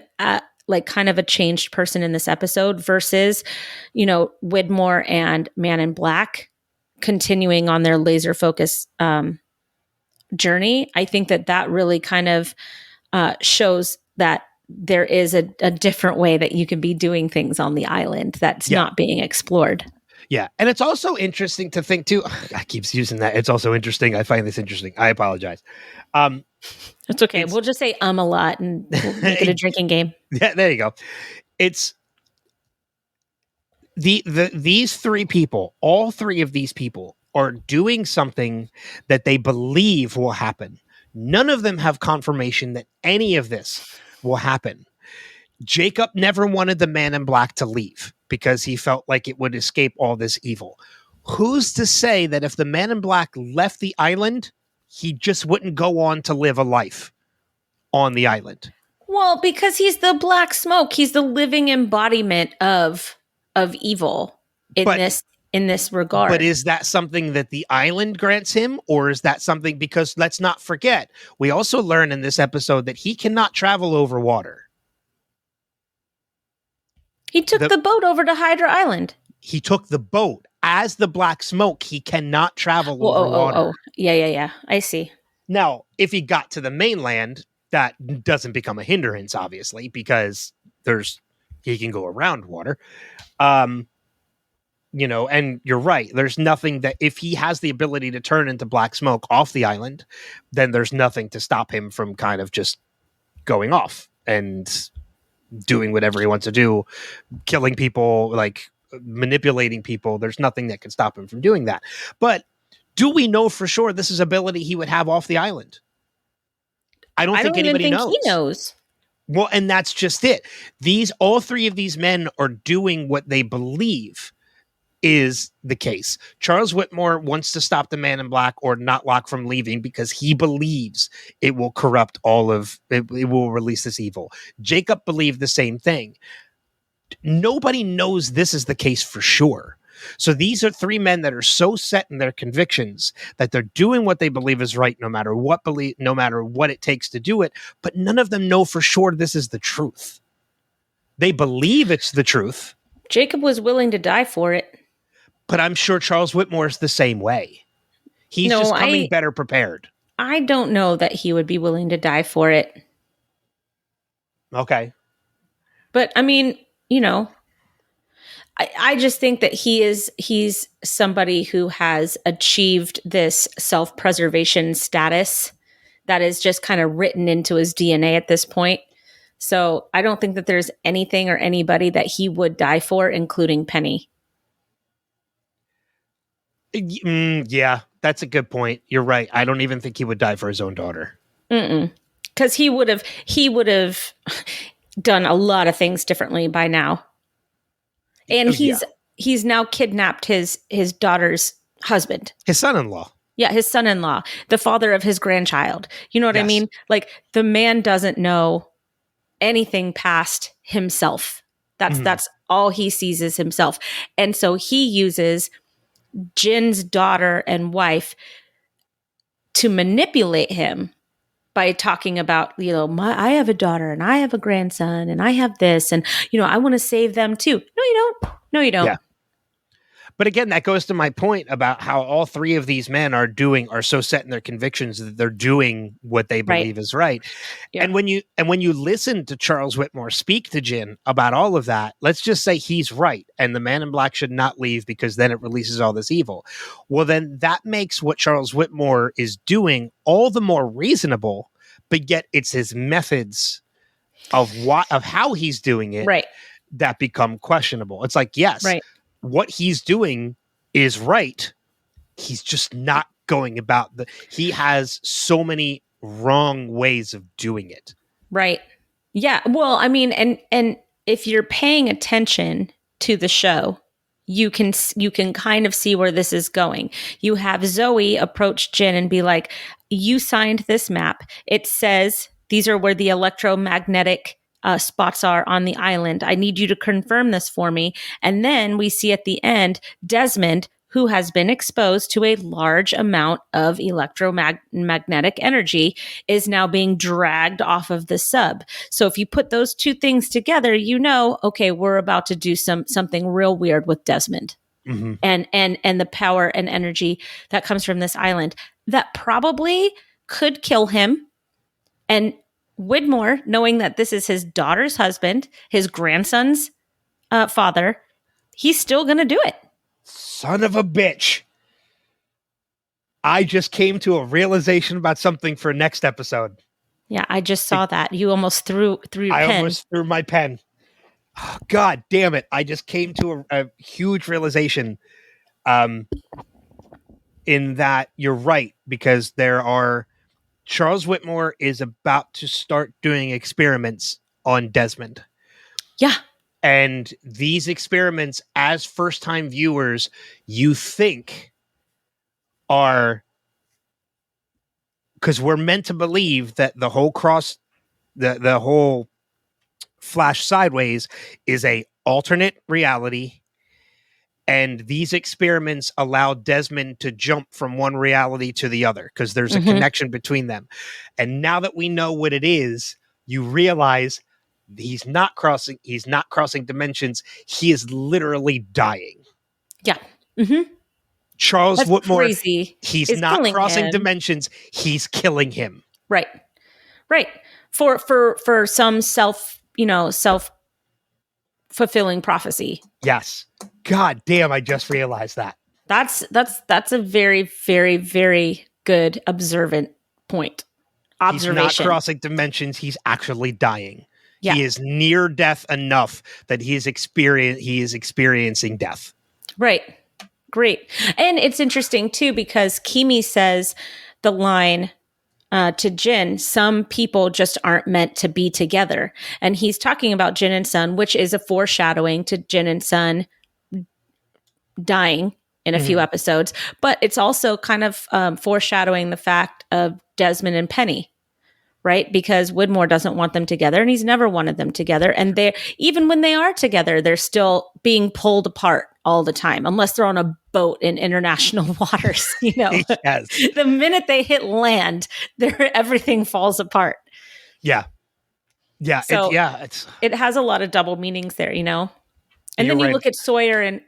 like kind of a changed person in this episode versus, Widmore and Man in Black continuing on their laser focus journey. I think that really kind of shows that there is a different way that you can be doing things on the island that's not being explored. Yeah. And it's also interesting to think too. I keep using that. It's also interesting. I find this interesting. I apologize. It's okay. We'll just say a lot and we'll make it a drinking game. Yeah, there you go. It's these three people, all three of these people are doing something that they believe will happen. None of them have confirmation that any of this will happen. Jacob never wanted the Man in Black to leave because he felt like it would escape all this evil. Who's to say that if the Man in Black left the island, he just wouldn't go on to live a life on the island? Well, because he's the black smoke. He's the living embodiment of evil in this regard. But is that something that the island grants him, or is that something, because let's not forget, we also learn in this episode that he cannot travel over water. He took the boat over to Hydra Island. He took the boat. As the black smoke, he cannot travel over water. Oh. Yeah. I see. Now, if he got to the mainland, that doesn't become a hindrance, obviously, because he can go around water. And you're right. There's nothing that, if he has the ability to turn into black smoke off the island, then there's nothing to stop him from kind of just going off and doing whatever he wants to do, killing people, like manipulating people. There's nothing that can stop him from doing that. But do we know for sure this is ability he would have off the island? I don't think anybody knows. He knows. Well, and that's just it. All three of these men are doing what they believe is the case. Charles Whitmore wants to stop the Man in Black or not Locke from leaving because he believes it will corrupt it will release this evil. Jacob believed the same thing. Nobody knows this is the case for sure. So these are three men that are so set in their convictions that they're doing what they believe is right, no matter what it takes to do it. But none of them know for sure this is the truth. They believe it's the truth. Jacob was willing to die for it. But I'm sure Charles Whitmore is the same way. He's just coming better prepared. I don't know that he would be willing to die for it. Okay. But I mean, I just think that he's somebody who has achieved this self-preservation status that is just kind of written into his DNA at this point. So I don't think that there's anything or anybody that he would die for, including Penny. Yeah, that's a good point. You're right. I don't even think he would die for his own daughter. Because he would have done a lot of things differently by now. And he's now kidnapped his daughter's husband. His son-in-law. Yeah, his son-in-law, the father of his grandchild. You know what I mean? Like, the man doesn't know anything past himself. That's all he sees is himself. And so he uses Jin's daughter and wife to manipulate him by talking about, I have a daughter and I have a grandson and I have this and, I want to save them too. No, you don't. No, you don't. Yeah. But again, that goes to my point about how all three of these men are so set in their convictions that they're doing what they believe is right. Yeah. And when you listen to Charles Whitmore speak to Jin about all of that, let's just say he's right and the man in black should not leave because then it releases all this evil. Well, then that makes what Charles Whitmore is doing all the more reasonable, but yet it's his methods of how he's doing it that become questionable. It's like, yes, what he's doing is right. He's just not going about he has so many wrong ways of doing it. Right. Yeah. Well, I mean, and if you're paying attention to the show, you can kind of see where this is going. You have Zoe approach Jin and be like, you signed this map. It says these are where the electromagnetic spots are on the island. I need you to confirm this for me. And then we see at the end, Desmond, who has been exposed to a large amount of electromagnetic energy, is now being dragged off of the sub. So if you put those two things together, okay, we're about to do something real weird with Desmond. Mm-hmm. And the power and energy that comes from this island that probably could kill him. And Widmore, knowing that this is his daughter's husband, his grandson's father, he's still going to do it. Son of a bitch. I just came to a realization about something for next episode. Yeah, I just saw that. You almost threw your pen. I almost threw my pen. Oh, God damn it. I just came to a huge realization in that you're right, because Charles Whitmore is about to start doing experiments on Desmond. Yeah. And these experiments, as first-time viewers, you think are... Because we're meant to believe that the whole the whole flash sideways is a alternate reality. And these experiments allow Desmond to jump from one reality to the other because there's a connection between them. And now that we know what it is, you realize he's not crossing dimensions. He is literally dying. Yeah. Mm-hmm. That's Whitmore, crazy. He's not crossing dimensions. He's killing him. Right. Right. For some self-fulfilling prophecy. Yes. God damn, I just realized that. That's a very, very, very good observation. He's not crossing dimensions. He's actually dying. Yeah. He is near death enough that he is experiencing death. Right. Great. And it's interesting too, because Kimi says the line to Jin, some people just aren't meant to be together. And he's talking about Jin and Sun, which is a foreshadowing to Jin and Sun dying in a few episodes. But it's also kind of foreshadowing the fact of Desmond and Penny, right? Because Widmore doesn't want them together and he's never wanted them together. And even when they are together, they're still being pulled apart all the time, unless they're on a boat in international waters, Yes. The minute they hit land, everything falls apart. Yeah. Yeah. So it has a lot of double meanings there, And then you look at Sawyer and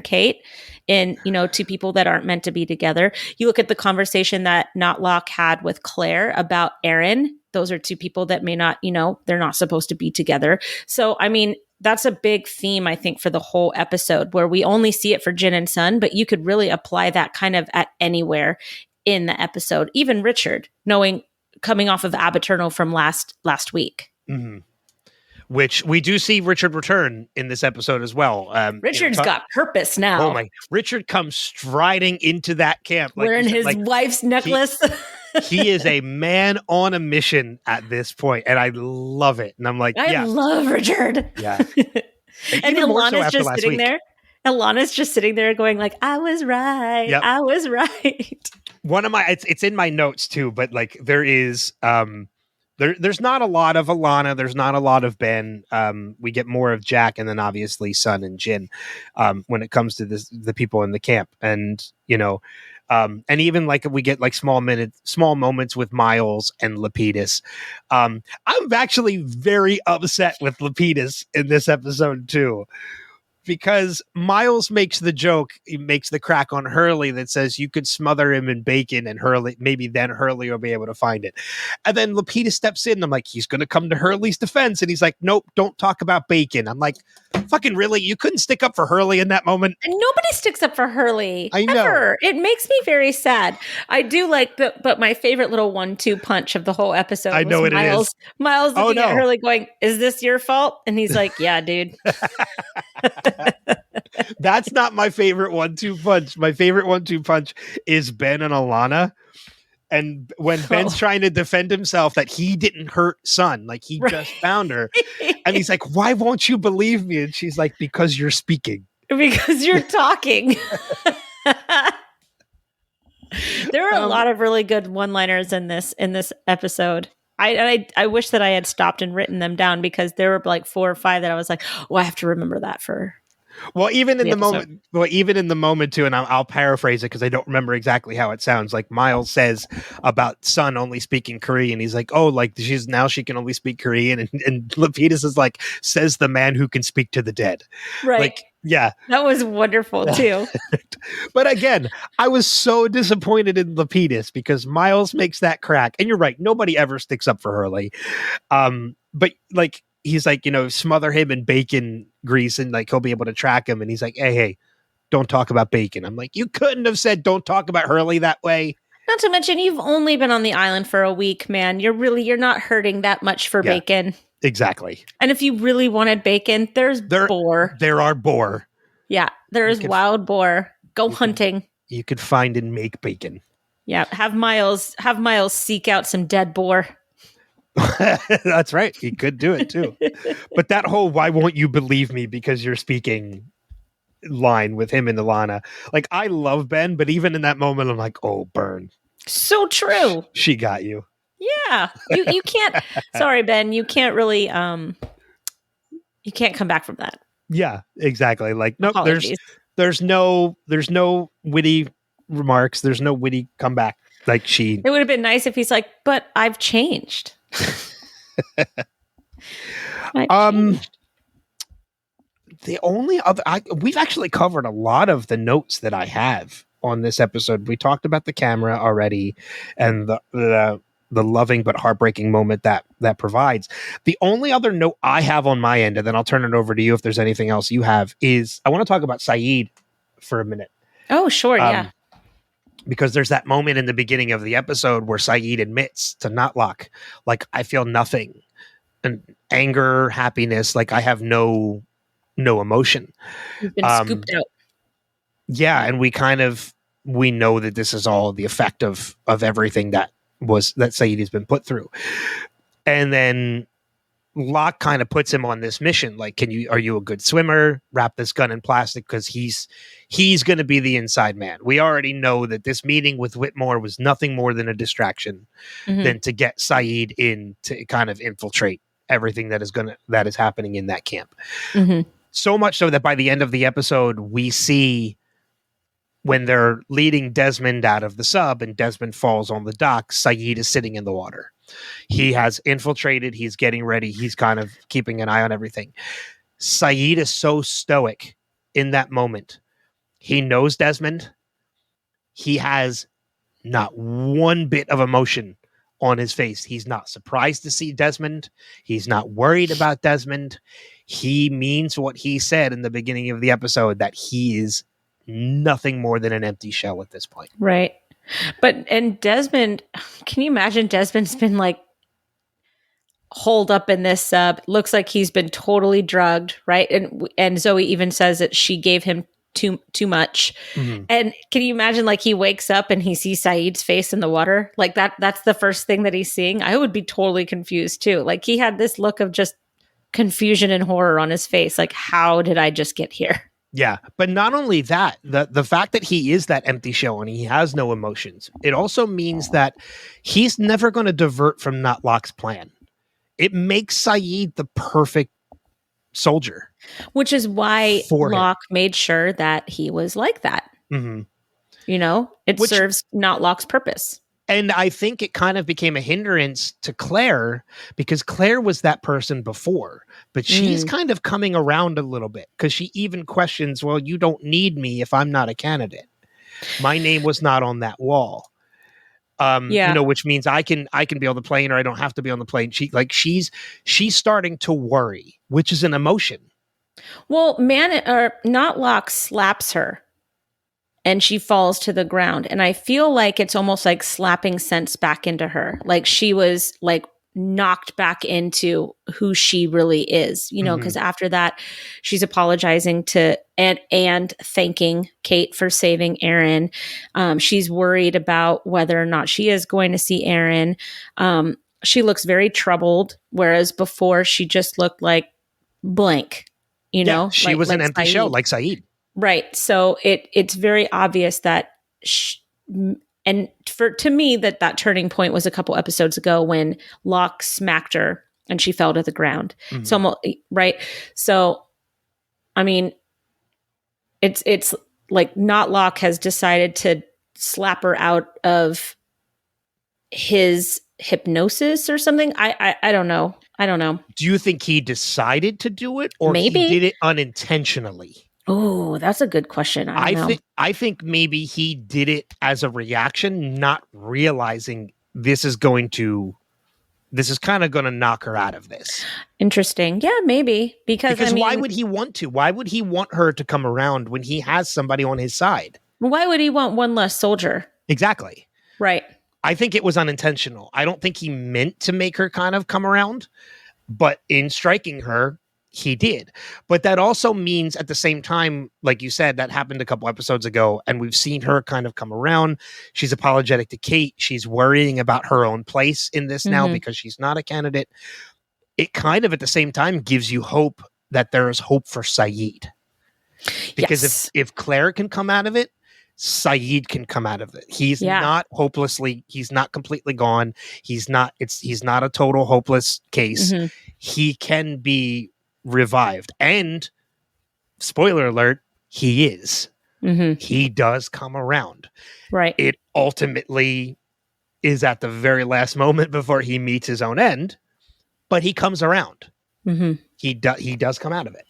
Kate, and two people that aren't meant to be together. You look at the conversation that Knotlock had with Claire about Aaron. Those are two people that may not, they're not supposed to be together. So, I mean, that's a big theme, I think, for the whole episode, where we only see it for Jin and Sun, but you could really apply that kind of at anywhere in the episode. Even Richard, coming off of Abaterno from last week. Mm-hmm. Which we do see Richard return in this episode as well. Richard's got purpose now. Oh my! Richard comes striding into that camp, wearing his wife's necklace. He is a man on a mission at this point, and I love it. And I'm like, I love Richard. Yeah. And Even more so Ilana's after just last sitting week. there. Ilana's just sitting there going like, I was right. Yep. I was right. One of my it's in my notes too, but like there is there's not a lot of Alana, there's not a lot of Ben. We get more of Jack and then obviously Sun and Jin when it comes to the people in the camp. And and even like we get like small moments with Miles and Lapidus. I'm actually very upset with Lapidus in this episode too, because Miles makes the joke, he makes the crack on Hurley that says you could smother him in bacon and maybe then Hurley will be able to find it. And then Lapidus steps in and I'm like, he's going to come to Hurley's defense. And he's like, nope, don't talk about bacon. I'm like, fucking really? You couldn't stick up for Hurley in that moment? And nobody sticks up for Hurley. I know. Ever. It makes me very sad. I do like but my favorite little 1-2 punch of the whole episode I know was what it is. Miles looking at Hurley going, is this your fault? And he's like, yeah, dude. That's not my favorite 1-2 punch. My favorite 1-2 punch is Ben and Alana. And when Ben's trying to defend himself that he didn't hurt Sun, like he just found her. And he's like, why won't you believe me? And she's like, because you're speaking. Because you're talking. There are a lot of really good one-liners in this episode. I wish that I had stopped and written them down because there were like 4 or 5 that I was like, oh, I have to remember that for. Well, even in the moment too, and I'll paraphrase it because I don't remember exactly how it sounds. Like Miles says about Sun only speaking Korean. He's like, oh, like she can only speak Korean, and Lapidus is like, says the man who can speak to the dead. Right. Like, yeah, that was wonderful too. But again, I was so disappointed in Lapidus because Miles makes that crack, and you're right, nobody ever sticks up for Hurley. But like. He's like, smother him in bacon grease and like he'll be able to track him. And he's like, hey, don't talk about bacon. I'm like, you couldn't have said don't talk about Hurley that way. Not to mention, you've only been on the island for a week, man. You're not hurting that much for bacon. Exactly. And if you really wanted bacon, there's boar. There are boar. Yeah, there's wild boar. Go hunting. You could find and make bacon. Yeah, have Miles seek out some dead boar. That's right. He could do it too. But that whole why won't you believe me because you're speaking line with him and Ilana. Like, I love Ben, but even in that moment, I'm like, oh, burn. So true. She got you. Yeah. You can't. Sorry, Ben. You can't really. You can't come back from that. Yeah, exactly. Like, no, there's no witty remarks. There's no witty comeback. Like It would have been nice if he's like, but I've changed. The only other we've actually covered a lot of the notes that I have on this episode. We talked about the camera already and the loving but heartbreaking moment that provides. The only other note I have on my end, and then I'll turn it over to you if there's anything else you have, is I want to talk about Sayid for a minute. Oh, sure, yeah. Because there's that moment in the beginning of the episode where Sayid admits to Notlock, like, I feel nothing, and anger, happiness, like I have no emotion. You've been scooped out. Yeah, and we know that this is all the effect of everything that Sayid has been put through. And then Locke kind of puts him on this mission. Like, are you a good swimmer? Wrap this gun in plastic because he's going to be the inside man. We already know that this meeting with Whitmore was nothing more than a distraction than to get Sayid in to kind of infiltrate everything that is happening in that camp. Mm-hmm. So much so that by the end of the episode, we see when they're leading Desmond out of the sub and Desmond falls on the dock, Sayid is sitting in the water. He has infiltrated. He's getting ready. He's kind of keeping an eye on everything. Sayid is so stoic in that moment. He knows Desmond. He has not one bit of emotion on his face. He's not surprised to see Desmond. He's not worried about Desmond. He means what he said in the beginning of the episode, that he is nothing more than an empty shell at this point. Right. And Desmond, can you imagine Desmond's been like holed up in this sub? Looks like he's been totally drugged, right? And Zoe even says that she gave him too much. Mm-hmm. And can you imagine, like, he wakes up and he sees Saeed's face in the water? Like, that's the first thing that he's seeing. I would be totally confused too. Like, he had this look of just confusion and horror on his face. Like, how did I just get here? Yeah, but not only that, the fact that he is that empty shell and he has no emotions, it also means that he's never going to divert from Notloc's plan. It makes Sayid the perfect soldier. Which is why for him. Locke made sure that he was like that. Mm-hmm. You know, it serves not Locke's purpose. And I think it kind of became a hindrance to Claire because Claire was that person before, but she's kind of coming around a little bit because she even questions, well, you don't need me if I'm not a candidate. My name was not on that wall. You know, which means I can be on the plane or I don't have to be on the plane. She's starting to worry, which is an emotion. Well, not Locke slaps her and she falls to the ground. And I feel like it's almost like slapping sense back into her. Like she was like knocked back into who she really is, you know, because after that, she's apologizing to and thanking Kate for saving Aaron. She's worried about whether or not she is going to see Aaron. She looks very troubled, whereas before she just looked like blank, you know? She was an empty shell like Sayid. Right. So it's very obvious that to me that turning point was a couple episodes ago when Locke smacked her and she fell to the ground. So right. So I mean, it's like not Locke has decided to slap her out of his hypnosis or something. I don't know. Do you think he decided to do it or Maybe he did it unintentionally? Oh, that's a good question. I think maybe he did it as a reaction, not realizing this is kind of going to knock her out of this. Interesting. Yeah, maybe. Because why would he want to? Why would he want her to come around when he has somebody on his side? Why would he want one less soldier? Exactly. Right. I think it was unintentional. I don't think he meant to make her kind of come around, but in striking her, he did. But that also means at the same time, like you said, that happened a couple episodes ago, and we've seen her kind of come around. She's apologetic to Kate. She's worrying about her own place in this now because she's not a candidate. It kind of at the same time gives you hope that there is hope for Sayid. Because if Claire can come out of it, Sayid can come out of it. He's not he's not completely gone. He's not a total hopeless case. He can be revived, and spoiler alert, he is. He does come around. Right. It ultimately is at the very last moment before he meets his own end, but he comes around. He does come out of it.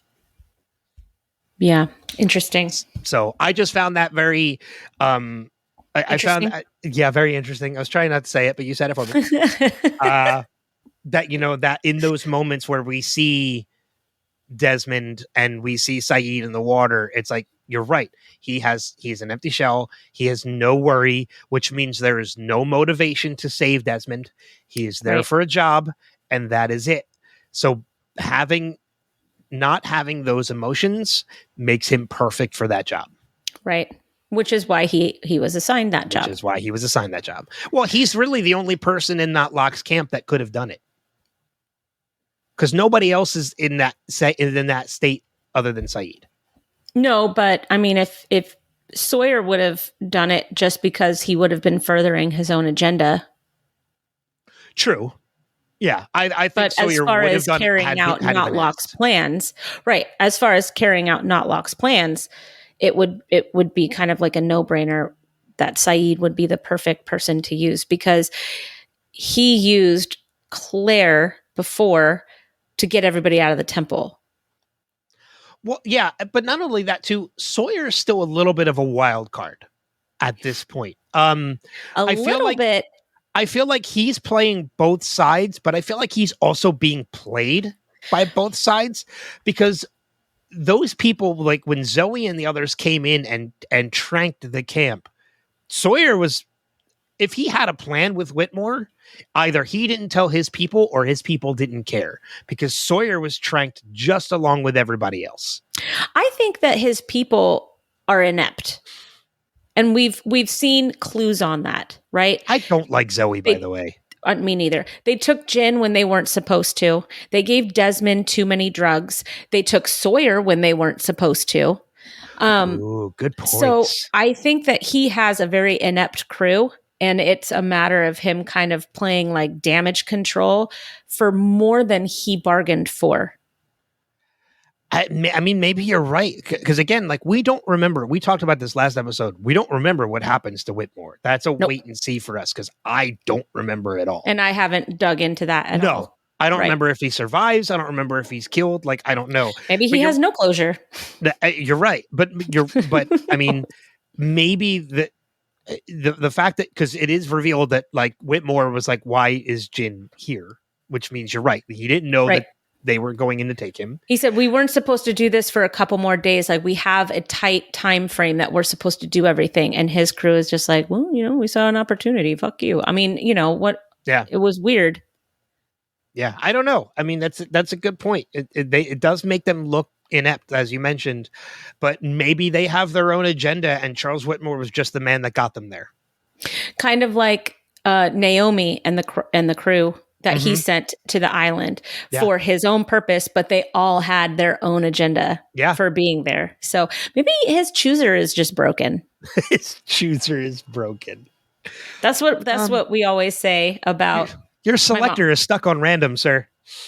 Yeah. Interesting. So I just found that very I found very interesting. I was trying not to say it, but you said it for me. That, you know, that in those moments where we see Desmond and we see Sayid in the water, it's like, you're right. He's an empty shell. He has no worry, which means there is no motivation to save Desmond. He is there for a job, and that is it. So not having those emotions makes him perfect for that job. Right. Which is why he was assigned that job. Well, he's really the only person in Not Locke's camp that could have done it. Because nobody else is in that state other than Sayid. No, but I mean, if Sawyer would have done it just because he would have been furthering his own agenda. True. Yeah, I think but Sawyer as far would have as done carrying out Not Locke's plans, right? As far as carrying out Not Locke's plans, it would be kind of like a no-brainer that Sayid would be the perfect person to use because he used Claire before to get everybody out of the temple. Well, yeah, but not only that, too, Sawyer is still a little bit of a wild card at this point. I feel like he's playing both sides, but I feel like he's also being played by both sides because those people, like when Zoe and the others came in and tranked the camp, Sawyer was, if he had a plan with Whitmore, either he didn't tell his people or his people didn't care because Sawyer was tranked just along with everybody else. I think that his people are inept. And we've seen clues on that, right? I don't like Zoe, by the way. Me neither. They took Jin when they weren't supposed to. They gave Desmond too many drugs. They took Sawyer when they weren't supposed to. Ooh, good points. So I think that he has a very inept crew, and it's a matter of him kind of playing like damage control for more than he bargained for. I mean, maybe you're right. Because again, like, we don't remember. We talked about this last episode. We don't remember what happens to Whitmore. That's a wait and see for us, because I don't remember at all. And I haven't dug into that at all. No, I don't remember if he survives. I don't remember if he's killed. Like, I don't know. Maybe he has no closure. You're right. But I mean, maybe the fact that, because it is revealed that, like, Whitmore was like, why is Jin here? Which means you're right. He didn't know that they were going in to take him. He said, we weren't supposed to do this for a couple more days. Like, we have a tight time frame that we're supposed to do everything. And his crew is just like, well, we saw an opportunity. Fuck you. I mean, what? Yeah. It was weird. Yeah. I don't know. I mean, that's a good point. It does make them look inept, as you mentioned, but maybe they have their own agenda, and Charles Whitmore was just the man that got them there. Kind of like Naomi and the crew that he sent to the island for his own purpose, but they all had their own agenda for being there. So maybe his chooser is just broken. His chooser is broken. That's what we always say about your selector is stuck on random, sir.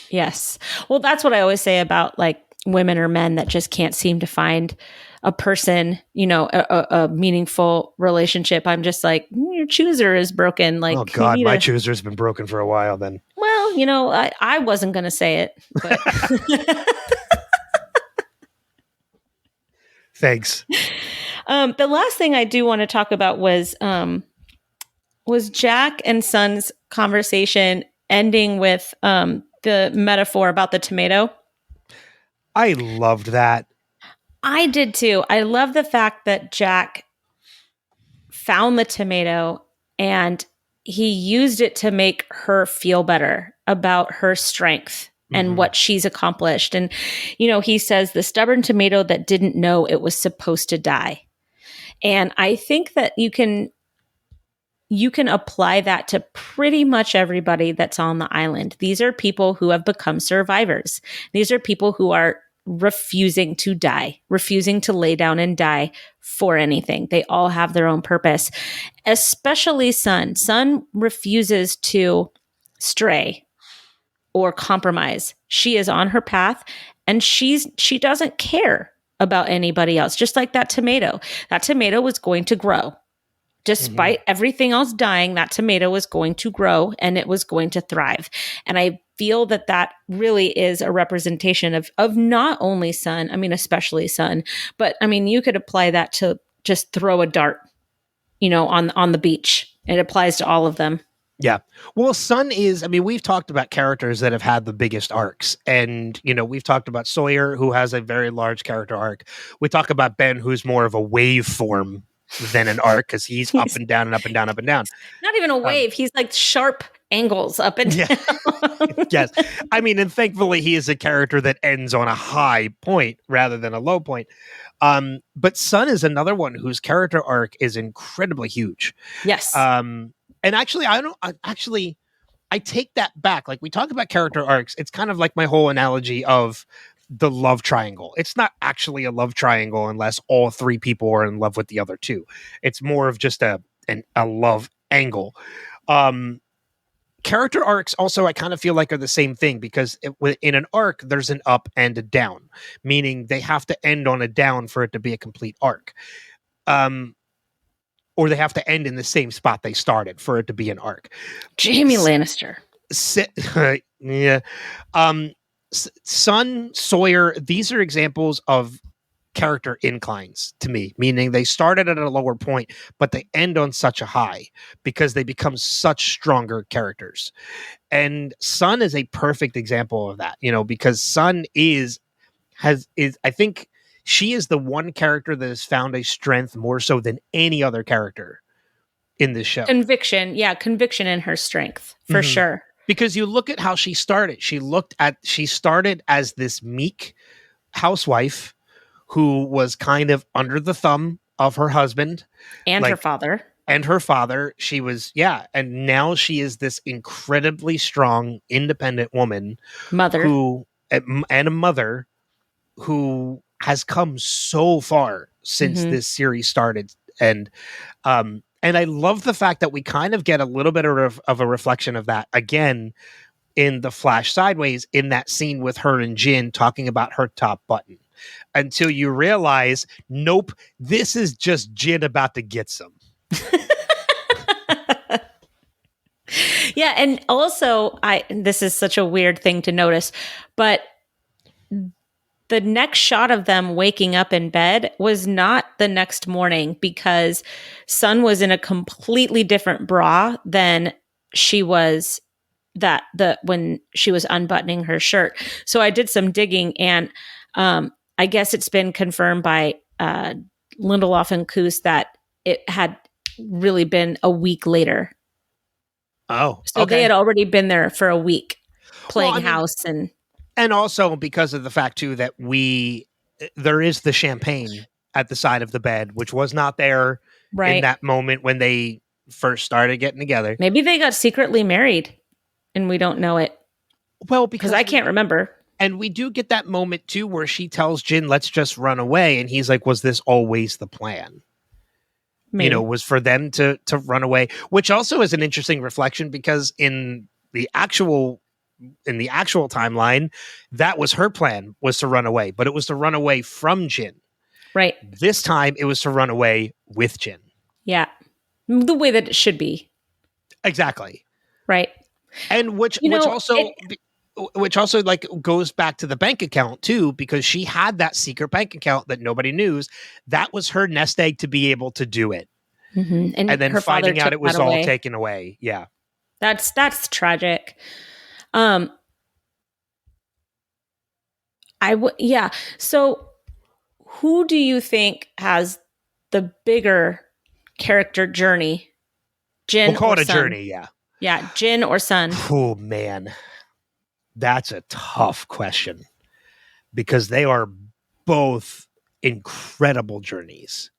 Yes. Well, that's what I always say about, like, women or men that just can't seem to find a person, a meaningful relationship. I'm just like, your chooser is broken. Like, oh God, my chooser's been broken for a while then. Well, I wasn't going to say it, but thanks. The last thing I do want to talk about was Jack and Son's conversation ending with the metaphor about the tomato. I loved that. I did too. I love the fact that Jack found the tomato and he used it to make her feel better about her strength and what she's accomplished. And, he says the stubborn tomato that didn't know it was supposed to die. And I think that you can apply that to pretty much everybody that's on the island. These are people who have become survivors. These are people who are refusing to die, refusing to lay down and die for anything. They all have their own purpose, especially Sun. Sun refuses to stray or compromise. She is on her path, and she doesn't care about anybody else. Just like that tomato. That tomato was going to grow. Despite everything else dying, that tomato was going to grow and it was going to thrive. And I feel that really is a representation of not only Sun, I mean, especially Sun, but I mean, you could apply that to just throw a dart, on the beach. It applies to all of them. Yeah. Well, Sun is, I mean, we've talked about characters that have had the biggest arcs. And, we've talked about Sawyer, who has a very large character arc. We talk about Ben, who's more of a waveform than an arc, because he's up and down and up and down, up and down. Not even a wave. He's like sharp angles up and down. Yes. I mean, and thankfully he is a character that ends on a high point rather than a low point. But Sun is another one whose character arc is incredibly huge. Yes. And actually, I take that back. Like, we talk about character arcs. It's kind of like my whole analogy of the love triangle. It's not actually a love triangle unless all three people are in love with the other two. It's more of just a love angle. Character arcs also, I kind of feel like, are the same thing, because in an arc, there's an up and a down, meaning they have to end on a down for it to be a complete arc. Or they have to end in the same spot they started for it to be an arc. Jaime Lannister. Yeah. Sun, Sawyer, these are examples of character inclines to me, meaning they started at a lower point, but they end on such a high because they become such stronger characters. And Sun is a perfect example of that, because Sun is I think she is the one character that has found a strength more so than any other character in this show. Conviction in her strength, for sure. Because you look at how she started. She started as this meek housewife who was kind of under the thumb of her husband And her like, father. and her father. She was, and now she is this incredibly strong, independent woman Mother. who, and a mother who has come so far since Mhm. this series started. And I love the fact that we kind of get a little bit of a reflection of that again in the Flash Sideways, in that scene with her and Jin talking about her top button, until you realize, nope, this is just Jin about to get some. Yeah, and also this is such a weird thing to notice, but the next shot of them waking up in bed was not the next morning, because Sun was in a completely different bra than she was when she was unbuttoning her shirt. So I did some digging, and I guess it's been confirmed by Lindelof and Coos that it had really been a week later. Oh, So okay. they had already been there for a week playing Well, I mean, house, and also because of the fact too that there is the champagne at the side of the bed, which was not there in that moment when they first started getting together. Maybe they got secretly married and we don't know it. Well, because I can't remember. And we do get that moment too where she tells Jin, let's just run away. And he's like, was this always the plan? Maybe. You know, was for them to run away, which also is an interesting reflection, because in the actual timeline, that was her plan, was to run away, but it was to run away from Jin. Right. This time it was to run away with Jin. Yeah. The way that it should be. Exactly. Right. And which also like goes back to the bank account too, because she had that secret bank account that nobody knew. That was her nest egg to be able to do it. Mm-hmm. And then finding out it was all taken away. Yeah. That's tragic. So who do you think has the bigger character journey? Jin we'll call it a Sun? Journey. Yeah. Yeah. Jin or Sun? Oh man. That's a tough question, because they are both incredible journeys.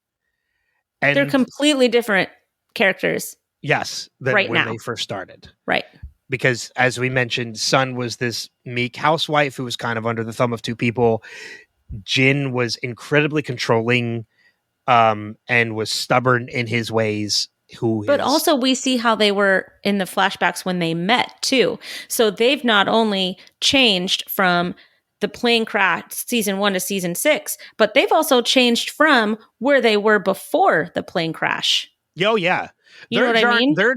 And they're completely different characters. Yes, than right when now. they first started. Right. Because as we mentioned, Sun was this meek housewife who was kind of under the thumb of two people. Jin was incredibly controlling, and was stubborn in his ways. Also we see how they were in the flashbacks when they met too. So they've not only changed from the plane crash season 1 to season 6, but they've also changed from where they were before the plane crash. Oh yeah. You know what I mean? Their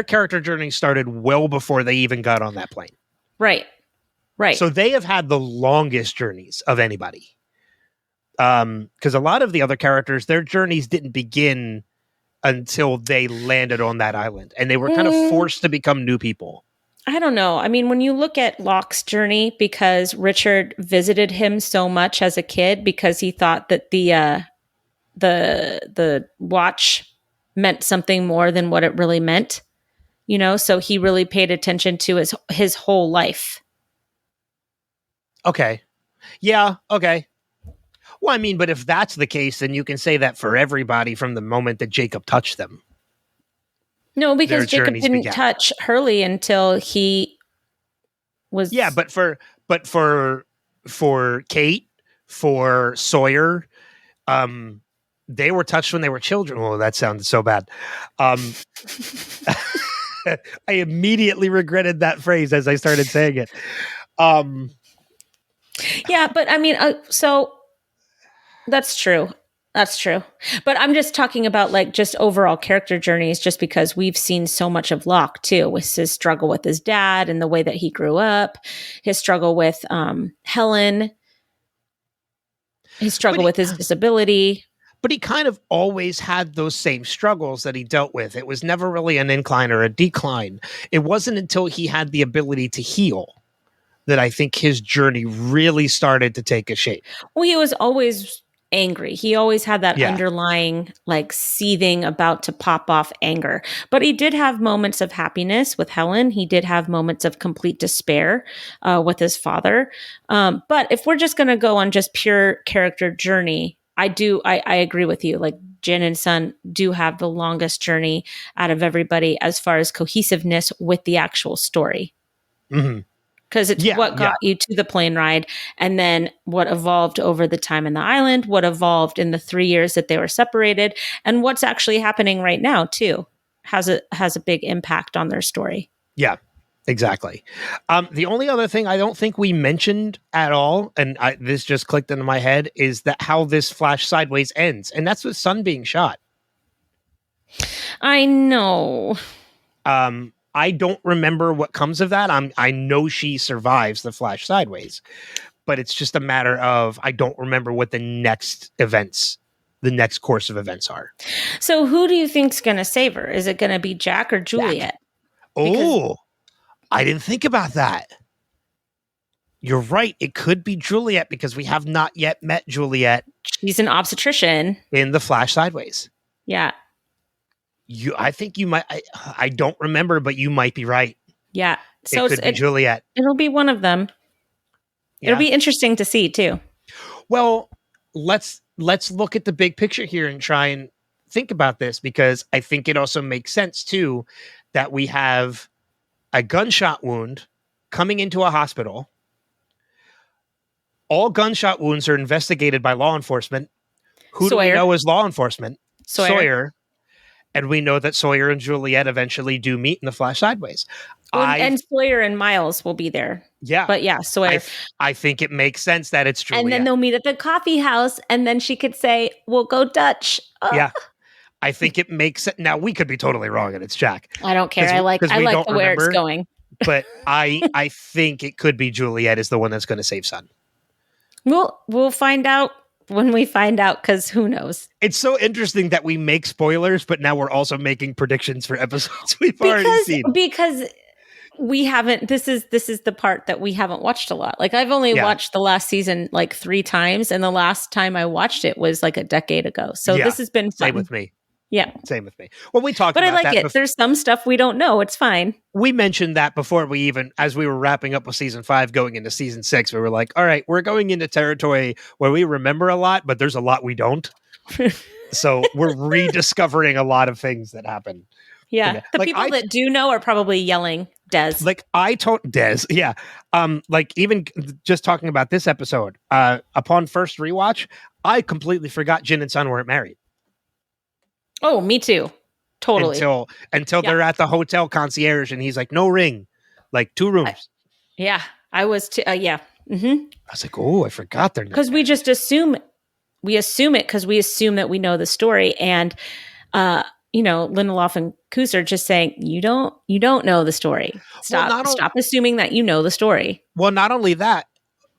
character journey started well before they even got on that plane. Right. Right. So they have had the longest journeys of anybody. Because a lot of the other characters, their journeys didn't begin until they landed on that island, and they were kind of forced to become new people. I don't know. I mean, when you look at Locke's journey, because Richard visited him so much as a kid because he thought that the watch meant something more than what it really meant, so he really paid attention to his whole life. Okay. Yeah. Okay. Well, I mean, but if that's the case, then you can say that for everybody from the moment that Jacob touched them. No, because Jacob didn't touch Hurley until he was. Yeah, but for Kate, for Sawyer, they were touched when they were children. Oh, that sounded so bad. I immediately regretted that phrase as I started saying it. Yeah, but I mean, so that's true. That's true. But I'm just talking about like just overall character journeys, just because we've seen so much of Locke too, with his struggle with his dad and the way that he grew up, his struggle with Helen, his struggle with his disability. But he kind of always had those same struggles that he dealt with. It was never really an incline or a decline. It wasn't until he had the ability to heal that I think his journey really started to take a shape. Well, he was always angry. He always had that underlying, like, seething, about to pop off anger. But he did have moments of happiness with Helen. He did have moments of complete despair with his father. But if we're just going to go on just pure character journey, I agree with you. Like, Jin and Sun do have the longest journey out of everybody as far as cohesiveness with the actual story. Mm-hmm. Because it's what got you to the plane ride, and then what evolved over the time in the island, what evolved in the 3 years that they were separated, and what's actually happening right now too has a big impact on their story. Yeah, exactly. The only other thing I don't think we mentioned at all, and this just clicked into my head, is that how this Flash Sideways ends, and that's with Sun being shot. I know. I don't remember what comes of that. I know she survives the Flash Sideways, but it's just a matter of I don't remember what the next course of events are. So who do you think's going to save her? Is it going to be Jack or Juliet? I didn't think about that. You're right. It could be Juliet because we have not yet met Juliet. She's an obstetrician in the Flash Sideways. Yeah. I think you might. I don't remember, but you might be right. Yeah. So it could be Juliet. It'll be one of them. Yeah. It'll be interesting to see too. Well, let's look at the big picture here and try and think about this, because I think it also makes sense too that we have a gunshot wound coming into a hospital. All gunshot wounds are investigated by law enforcement. Who do we know as law enforcement? Sawyer. And we know that Sawyer and Juliet eventually do meet in the Flash Sideways. And Sawyer and Miles will be there. Yeah. But yeah, Sawyer. I think it makes sense that it's Juliet. And then they'll meet at the coffee house, and then she could say, we'll go Dutch. Yeah. I think it makes sense. Now, we could be totally wrong, and it's Jack. I don't care. I like where it's going. But I think it could be Juliet is the one that's going to save Sun. We'll find out when we find out, because who knows? It's so interesting that we make spoilers, but now we're also making predictions for episodes we've already seen. Because we haven't. This is the part that we haven't watched a lot. Like, I've only watched the last season like 3 times, and the last time I watched it was like a decade ago. So this has been fun. Same with me. Yeah. Same with me. Well, we talked about that. But I like it. There's some stuff we don't know. It's fine. We mentioned that before as we were wrapping up with season 5, going into season 6, we were like, all right, we're going into territory where we remember a lot, but there's a lot we don't. So we're rediscovering a lot of things that happen. Yeah. The people that do know are probably yelling, Des. Like I told Des. Yeah. Like even just talking about this episode, upon first rewatch, I completely forgot Jin and Sun weren't married. Oh, me too. Totally. Until they're at the hotel concierge and he's like, no ring, like 2 rooms. I was too. Yeah. Mm-hmm. I was like, oh, I forgot their name. Because we just assume it because we assume that we know the story. And, Lindelof and Coos are just saying, you don't know the story. Stop assuming that you know the story. Well, not only that,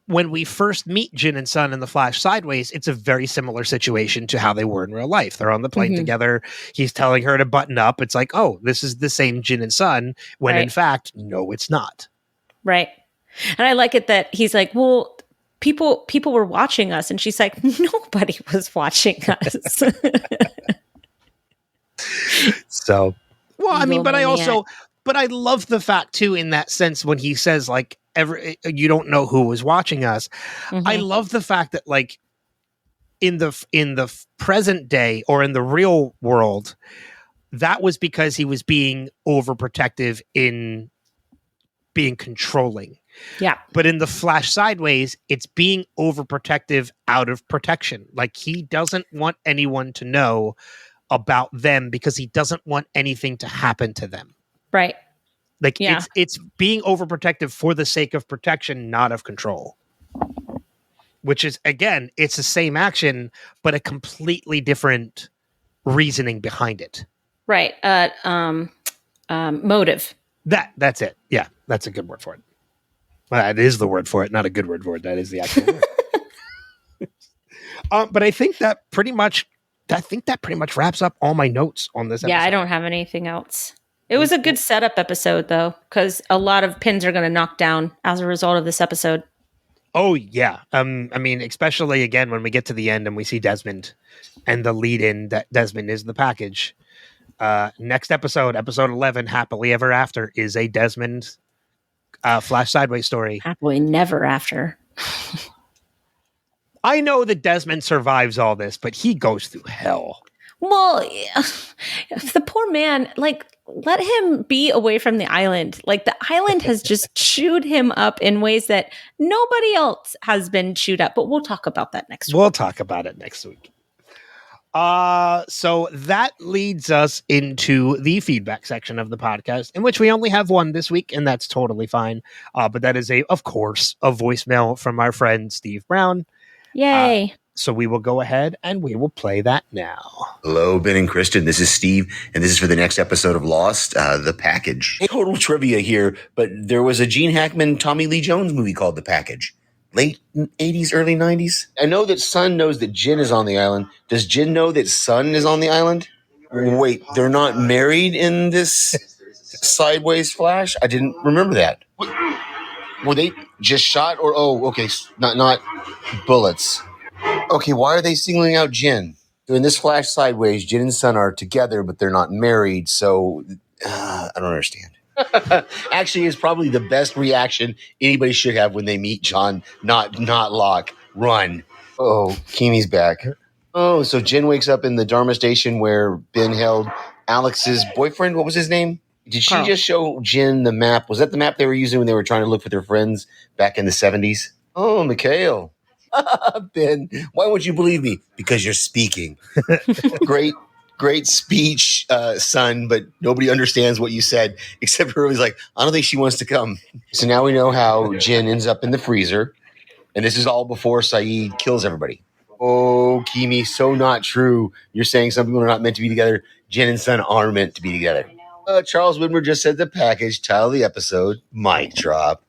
when we first meet Jin and Sun in the Flash Sideways, it's a very similar situation to how they were in real life. They're on the plane together. He's telling her to button up. It's like, oh, this is the same Jin and Sun, when in fact, no, it's not. Right. And I like it that he's like, well, people were watching us. And she's like, nobody was watching us. So, well, I mean, but I love the fact too, in that sense, when he says like, you don't know who was watching us. Mm-hmm. I love the fact that like in the present day or in the real world, that was because he was being overprotective in being controlling. Yeah. But in the Flash Sideways, it's being overprotective out of protection. Like he doesn't want anyone to know about them because he doesn't want anything to happen to them. Right. Like it's being overprotective for the sake of protection, not of control. Which is, again, it's the same action, but a completely different reasoning behind it. Right. Motive. That's it. Yeah, that's a good word for it. Well, that is the word for it, not a good word for it. That is the actual word. But I think that pretty much wraps up all my notes on this episode. Yeah, I don't have anything else. It was a good setup episode, though, because a lot of pins are going to knock down as a result of this episode. Oh yeah. I mean, especially again when we get to the end and we see Desmond, and the lead-in that Desmond is the package. Next episode, episode 11, Happily Ever After, is a Desmond Flash Sideways story. Happily never after. I know that Desmond survives all this, but he goes through hell. Well, the poor man, like, let him be away from the island. Like, the island has just chewed him up in ways that nobody else has been chewed up. But we'll talk about that next week. We'll talk about it next week. So that leads us into the feedback section of the podcast, in which we only have one this week, and that's totally fine. But that is of course, a voicemail from our friend Steve Brown. Yay. So we will go ahead and we will play that now. Hello, Ben and Kristin. This is Steve, and this is for the next episode of Lost, The Package. Total trivia here, but there was a Gene Hackman, Tommy Lee Jones movie called The Package. Late 80s, early 90s. I know that Sun knows that Jin is on the island. Does Jin know that Sun is on the island? Wait, they're not married in this Sideways Flash? I didn't remember that. Were they just shot or, okay, not bullets. Okay, why are they singling out Jin? In this Flash Sideways, Jin and Sun are together, but they're not married, so I don't understand. Actually, it's probably the best reaction anybody should have when they meet John, not Locke. Run. Oh, Kimi's back. Oh, so Jin wakes up in the Dharma station where Ben held Alex's boyfriend. What was his name? Did she just show Jin the map? Was that the map they were using when they were trying to look for their friends back in the 70s? Oh, Mikhail. Ben, why won't you believe me? Because you're speaking. Great speech, son, but nobody understands what you said, except for everybody's like, I don't think she wants to come. So now we know how Jin ends up in the freezer, and this is all before Saeed kills everybody. Oh, Kimi, so not true. You're saying some people are not meant to be together. Jin and Sun are meant to be together. Charles Widmer just said the package, title of the episode, mic drop.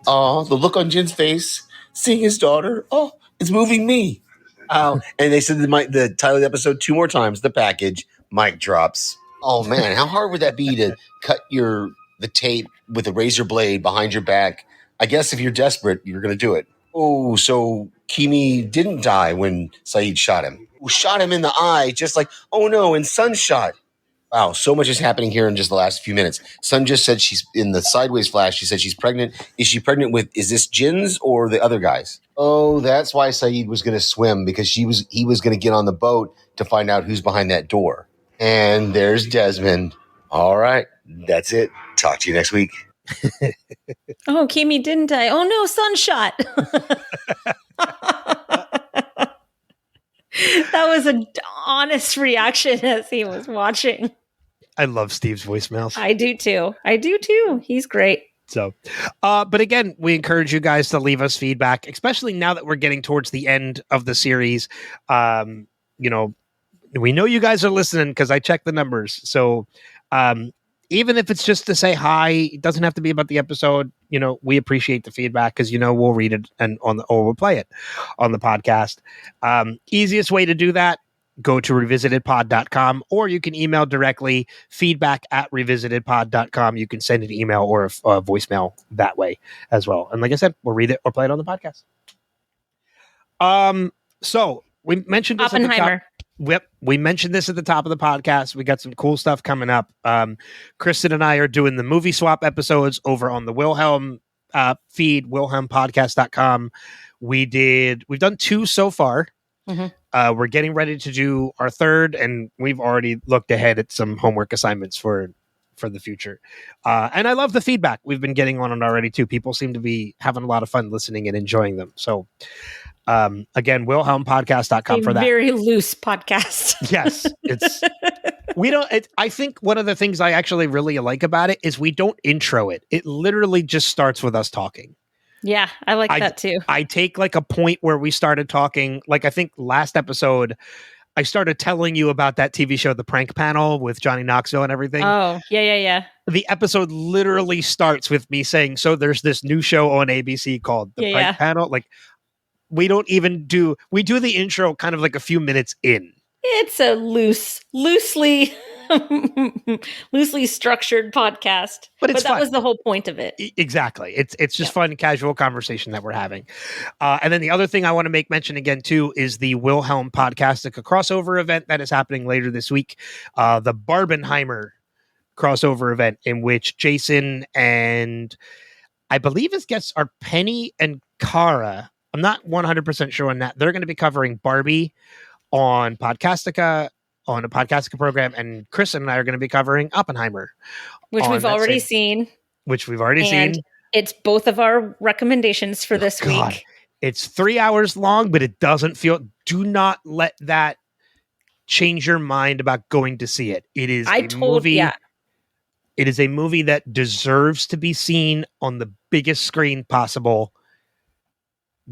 Oh, the look on Jin's face, seeing his daughter. Oh, it's moving me. Oh, and they said the title of the episode 2 more times, the package, mic drops. Oh, man, how hard would that be to cut the tape with a razor blade behind your back? I guess if you're desperate, you're going to do it. Oh, so Kimi didn't die when Saeed shot him. Who shot him in the eye, just like, oh no, and Sun shot. Wow, so much is happening here in just the last few minutes. Sun just said she's in the Sideways Flash. She said she's pregnant. Is she pregnant with, is this Jin's or the other guys? Oh, that's why Saeed was going to swim, because he was going to get on the boat to find out who's behind that door. And there's Desmond. All right, that's it. Talk to you next week. Oh, Kimi didn't die. Oh no, Sunshot. That was an honest reaction as he was watching. I love Steve's voicemails. I do too. He's great. So, but again, we encourage you guys to leave us feedback, especially now that we're getting towards the end of the series. We know you guys are listening because I checked the numbers. So, even if it's just to say hi, it doesn't have to be about the episode. We appreciate the feedback because we'll read it or we'll play it on the podcast. Easiest way to do that, go to revisitedpod.com, or you can email directly, feedback@revisitedpod.com. You can send an email or a voicemail that way as well. And like I said, we'll read it or play it on the podcast. So we mentioned this Oppenheimer. We mentioned this at the top of the podcast. We got some cool stuff coming up. Kristin and I are doing the movie swap episodes over on the Wilhelm feed, wilhelmpodcast.com. We've done 2 so far. Mm-hmm. We're getting ready to do our 3rd, and we've already looked ahead at some homework assignments for the future. And I love the feedback we've been getting on it already too. People seem to be having a lot of fun listening and enjoying them. So again, wilhelmpodcast.com for that. Very loose podcast. Yes. I think one of the things I actually really like about it is we don't intro it. It literally just starts with us talking. Yeah, I like that too. I take like a point where we started talking, like I think last episode, I started telling you about that TV show, The Prank Panel with Johnny Knoxville and everything. Oh, yeah. The episode literally starts with me saying, so there's this new show on ABC called The Prank Panel. Like, we don't even do the intro kind of like a few minutes in. It's a loosely loosely structured podcast. But it's that fun. was the whole point of it. Exactly. It's just fun, casual conversation that we're having. And then the other thing I want to make mention again, too, is the Wilhelm Podcastica crossover event that is happening later this week. The Barbenheimer crossover event, in which Jason and I believe his guests are Penny and Cara. I'm not 100% sure on that. They're going to be covering Barbie on Podcastica, on a Podcastica program, and Chris and I are going to be covering Oppenheimer, which we've already seen. And it's both of our recommendations for this week. It's 3 hours long, but it doesn't feel. Do not let that change your mind about going to see it. It is a movie. Yeah. It is a movie that deserves to be seen on the biggest screen possible.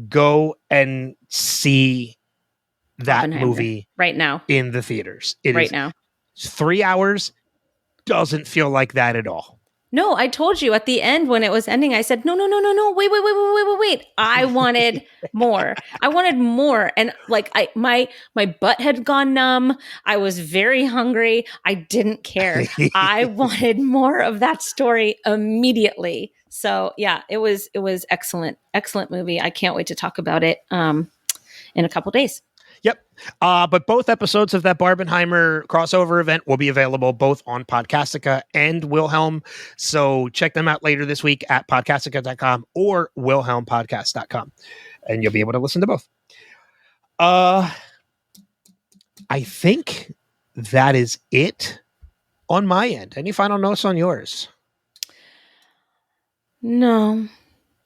Go and see that movie right now in the theaters. It is now. 3 hours doesn't feel like that at all. No, I told you at the end when it was ending, I said, no, wait. I wanted more. I wanted more. And like my butt had gone numb. I was very hungry. I didn't care. I wanted more of that story immediately. So yeah, it was excellent. Excellent movie. I can't wait to talk about it in a couple days. Yep. But both episodes of that Barbenheimer crossover event will be available both on Podcastica and Wilhelm. So check them out later this week at podcastica.com or wilhelmpodcast.com. And you'll be able to listen to both. I think that is it on my end. Any final notes on yours? No.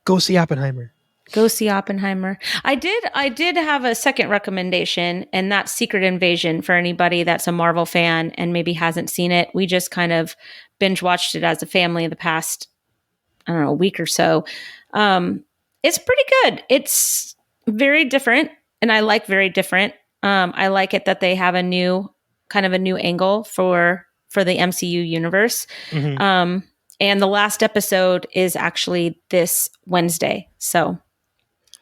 Go see Oppenheimer. Go see Oppenheimer. I did have a second recommendation, and that's Secret Invasion for anybody that's a Marvel fan and maybe hasn't seen it. We just kind of binge watched it as a family in the past, I don't know, a week or so. It's pretty good. It's very different, and I like very different. I like it that they have a new angle for the MCU universe. Mm-hmm. And the last episode is actually this Wednesday. So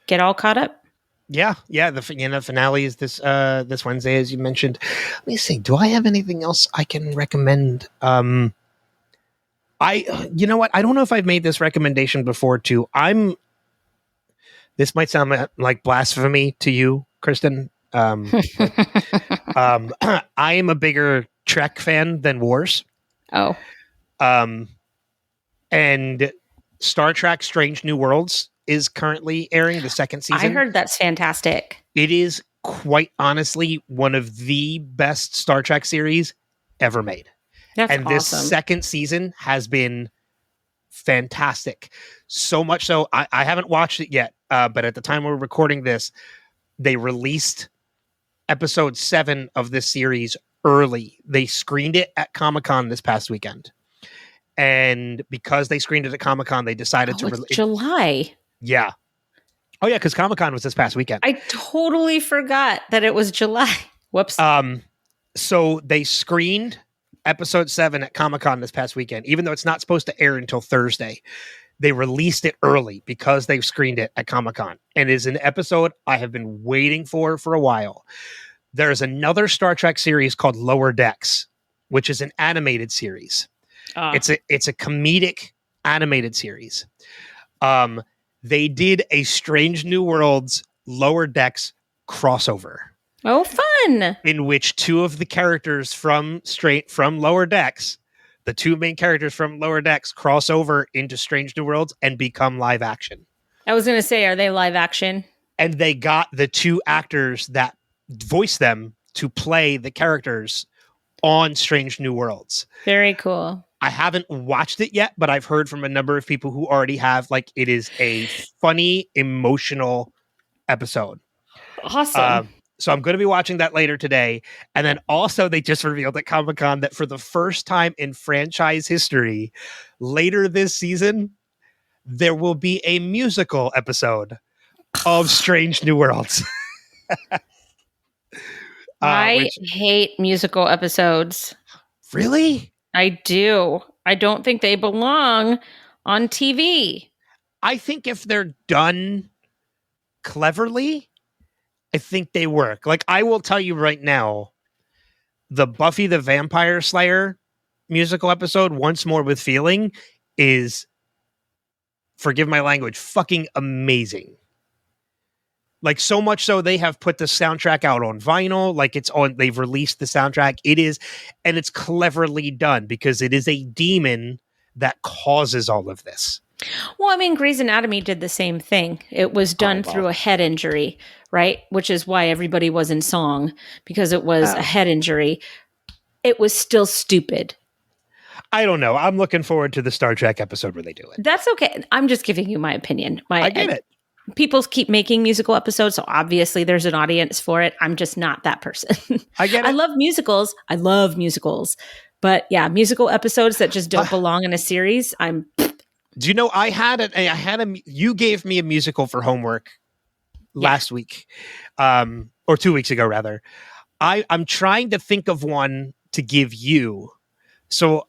get all caught up. Yeah. The finale is this Wednesday, as you mentioned. Let me see. Do I have anything else I can recommend? You know what? I don't know if I've made this recommendation before too. This might sound like blasphemy to you, Kristin. I am a bigger Trek fan than Wars. Oh. And Star Trek Strange New Worlds is currently airing the second season. I heard that's fantastic. It is quite honestly one of the best Star Trek series ever made. That's and awesome. This second season has been fantastic. So much so, I haven't watched it yet, but at the time we're recording this, they released episode 7 of this series early. They screened it at Comic-Con this past weekend. And because they screened it at Comic-Con, they decided to release July. Yeah. Oh yeah, because Comic-Con was this past weekend. I totally forgot that it was July. Whoops. So they screened episode 7 at Comic-Con this past weekend, even though it's not supposed to air until Thursday. They released it early because they screened it at Comic-Con. And it is an episode I have been waiting for a while. There's another Star Trek series called Lower Decks, which is an animated series. It's a comedic animated series. They did a Strange New Worlds Lower Decks crossover. Oh, fun! In which two of the characters from Lower Decks, the two main characters from Lower Decks, cross over into Strange New Worlds and become live action. I was going to say, are they live action? And they got the two actors that voice them to play the characters on Strange New Worlds. Very cool. I haven't watched it yet, but I've heard from a number of people who already have. Like, it is a funny, emotional episode. Awesome. So I'm going to be watching that later today. And then also they just revealed at Comic-Con that for the first time in franchise history, later this season, there will be a musical episode of Strange New Worlds. I hate musical episodes. Really? I do. I don't think they belong on TV. I think if they're done cleverly, I think they work. Like, I will tell you right now, the Buffy the Vampire Slayer musical episode, Once More with Feeling, is, forgive my language, fucking amazing. Like, so much so they have put the soundtrack out on vinyl. Like, they've released the soundtrack. It is, and it's cleverly done because it is a demon that causes all of this. Well, I mean, Grey's Anatomy did the same thing. It was done through a head injury, right? Which is why everybody was in song, because it was a head injury. It was still stupid. I don't know. I'm looking forward to the Star Trek episode where they do it. That's okay. I'm just giving you my opinion. I get it. People keep making musical episodes, so obviously there's an audience for it. I'm just not that person. I get it. I love musicals. But yeah, musical episodes that just don't belong in a series, Do you know you gave me a musical for homework last week, or 2 weeks ago rather. I'm trying to think of one to give you. So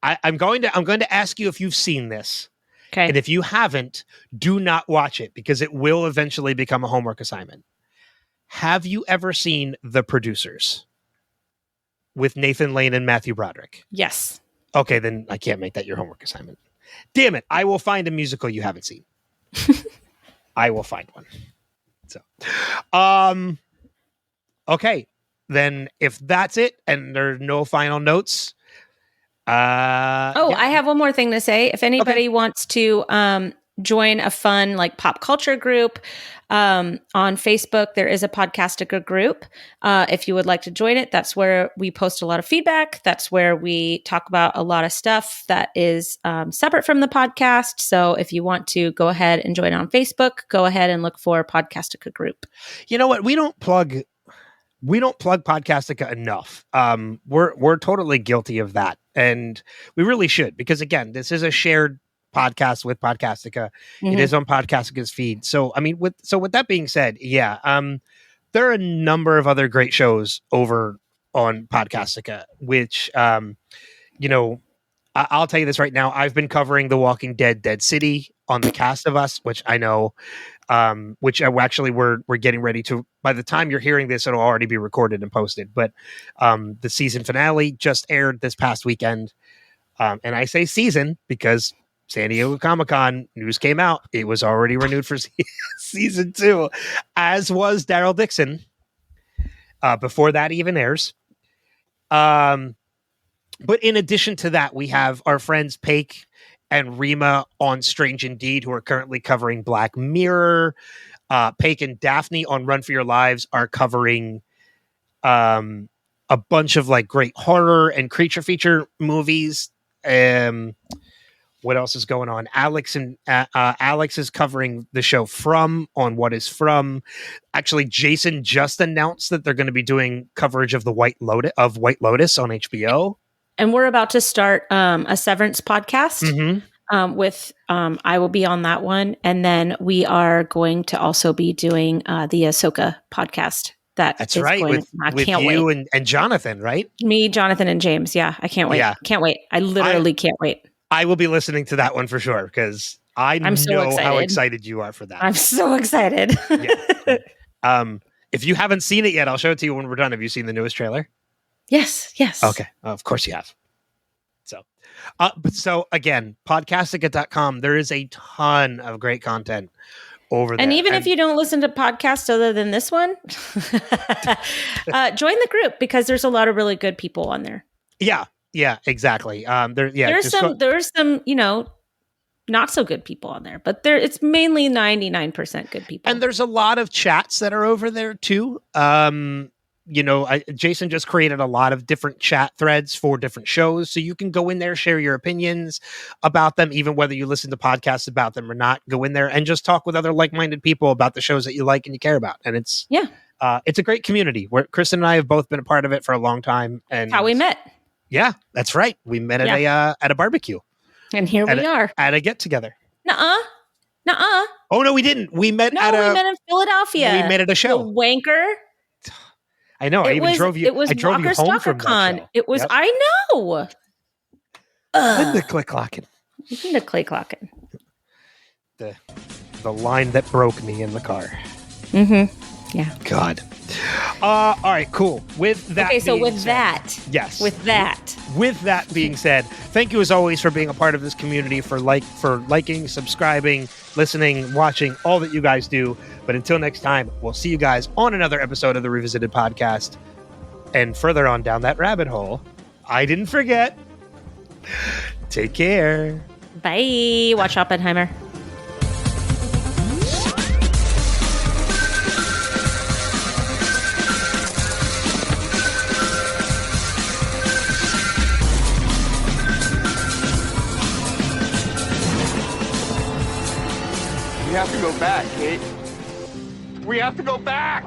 I'm going to ask you if you've seen this. Okay. And if you haven't, do not watch it because it will eventually become a homework assignment. Have you ever seen The Producers with Nathan Lane and Matthew Broderick? Yes. Okay, then I can't make that your homework assignment. Damn it. I will find a musical you haven't seen. I will find one. So, okay. Then if that's it and there are no final notes. I have one more thing to say. If anybody wants to join a fun like pop culture group on Facebook, there is a Podcastica group. If you would like to join it, that's where we post a lot of feedback. That's where we talk about a lot of stuff that is separate from the podcast. So if you want to go ahead and join on Facebook, go ahead and look for Podcastica group. You know what? We don't plug Podcastica enough. We're totally guilty of that. And we really should, because again, this is a shared podcast with Podcastica. Mm-hmm. It is on Podcastica's feed. So, I mean, with that being said, yeah, there are a number of other great shows over on Podcastica, which, I'll tell you this right now. I've been covering The Walking Dead, Dead City on The Cast of Us, which I know, which actually we're getting ready to, by the time you're hearing this, it'll already be recorded and posted. But the season finale just aired this past weekend. And I say season because San Diego Comic-Con news came out. It was already renewed for season 2, as was Daryl Dixon, before that even airs. But in addition to that, we have our friends Paik and Rima on Strange Indeed, who are currently covering Black Mirror. Paik and Daphne on Run for Your Lives are covering a bunch of like great horror and creature feature movies. What else is going on? Alex is covering the show From on What Is From. Actually, Jason just announced that they're going to be doing coverage of White Lotus on HBO. And we're about to start a Severance podcast with I will be on that one. And then we are going to also be doing the Ahsoka podcast. That's right. With you and Jonathan, right? Me, Jonathan, and James. Yeah, I can't wait. Yeah. Can't wait. I literally can't wait. I will be listening to that one for sure because I'm so how excited you are for that. I'm so excited. Yeah. If you haven't seen it yet, I'll show it to you when we're done. Have you seen the newest trailer? Yes. Okay. Of course you have. So again, podcastica.com, there is a ton of great content over there. And even if you don't listen to podcasts other than this one, join the group because there's a lot of really good people on there. Yeah, exactly. There's some, not so good people on there, but it's mainly 99% good people. And there's a lot of chats that are over there too. Jason just created a lot of different chat threads for different shows. So you can go in there, share your opinions about them, even whether you listen to podcasts about them or not. Go in there and just talk with other like-minded people about the shows that you like and you care about. And it's a great community where Kristin and I have both been a part of it for a long time. And how we met. Yeah, that's right. We met at a barbecue. And here we are. At a get-together. Nuh-uh. Oh, no, we didn't. We met in Philadelphia. We met at a show. The wanker. I know. I drove you home from that show. It was, yep. I know. The click-clocking. The click-clocking. The line that broke me in the car. Mm-hmm. Yeah. God. All right, cool. With that Okay, so being with said- that. Yes. With that. With that being said, thank you as always for being a part of this community, for liking, subscribing, listening, watching, all that you guys do. But until next time, we'll see you guys on another episode of the Revisited Podcast. And further on down that rabbit hole, I didn't forget. Take care. Bye. Watch Oppenheimer. We have to go back, Kate. We have to go back!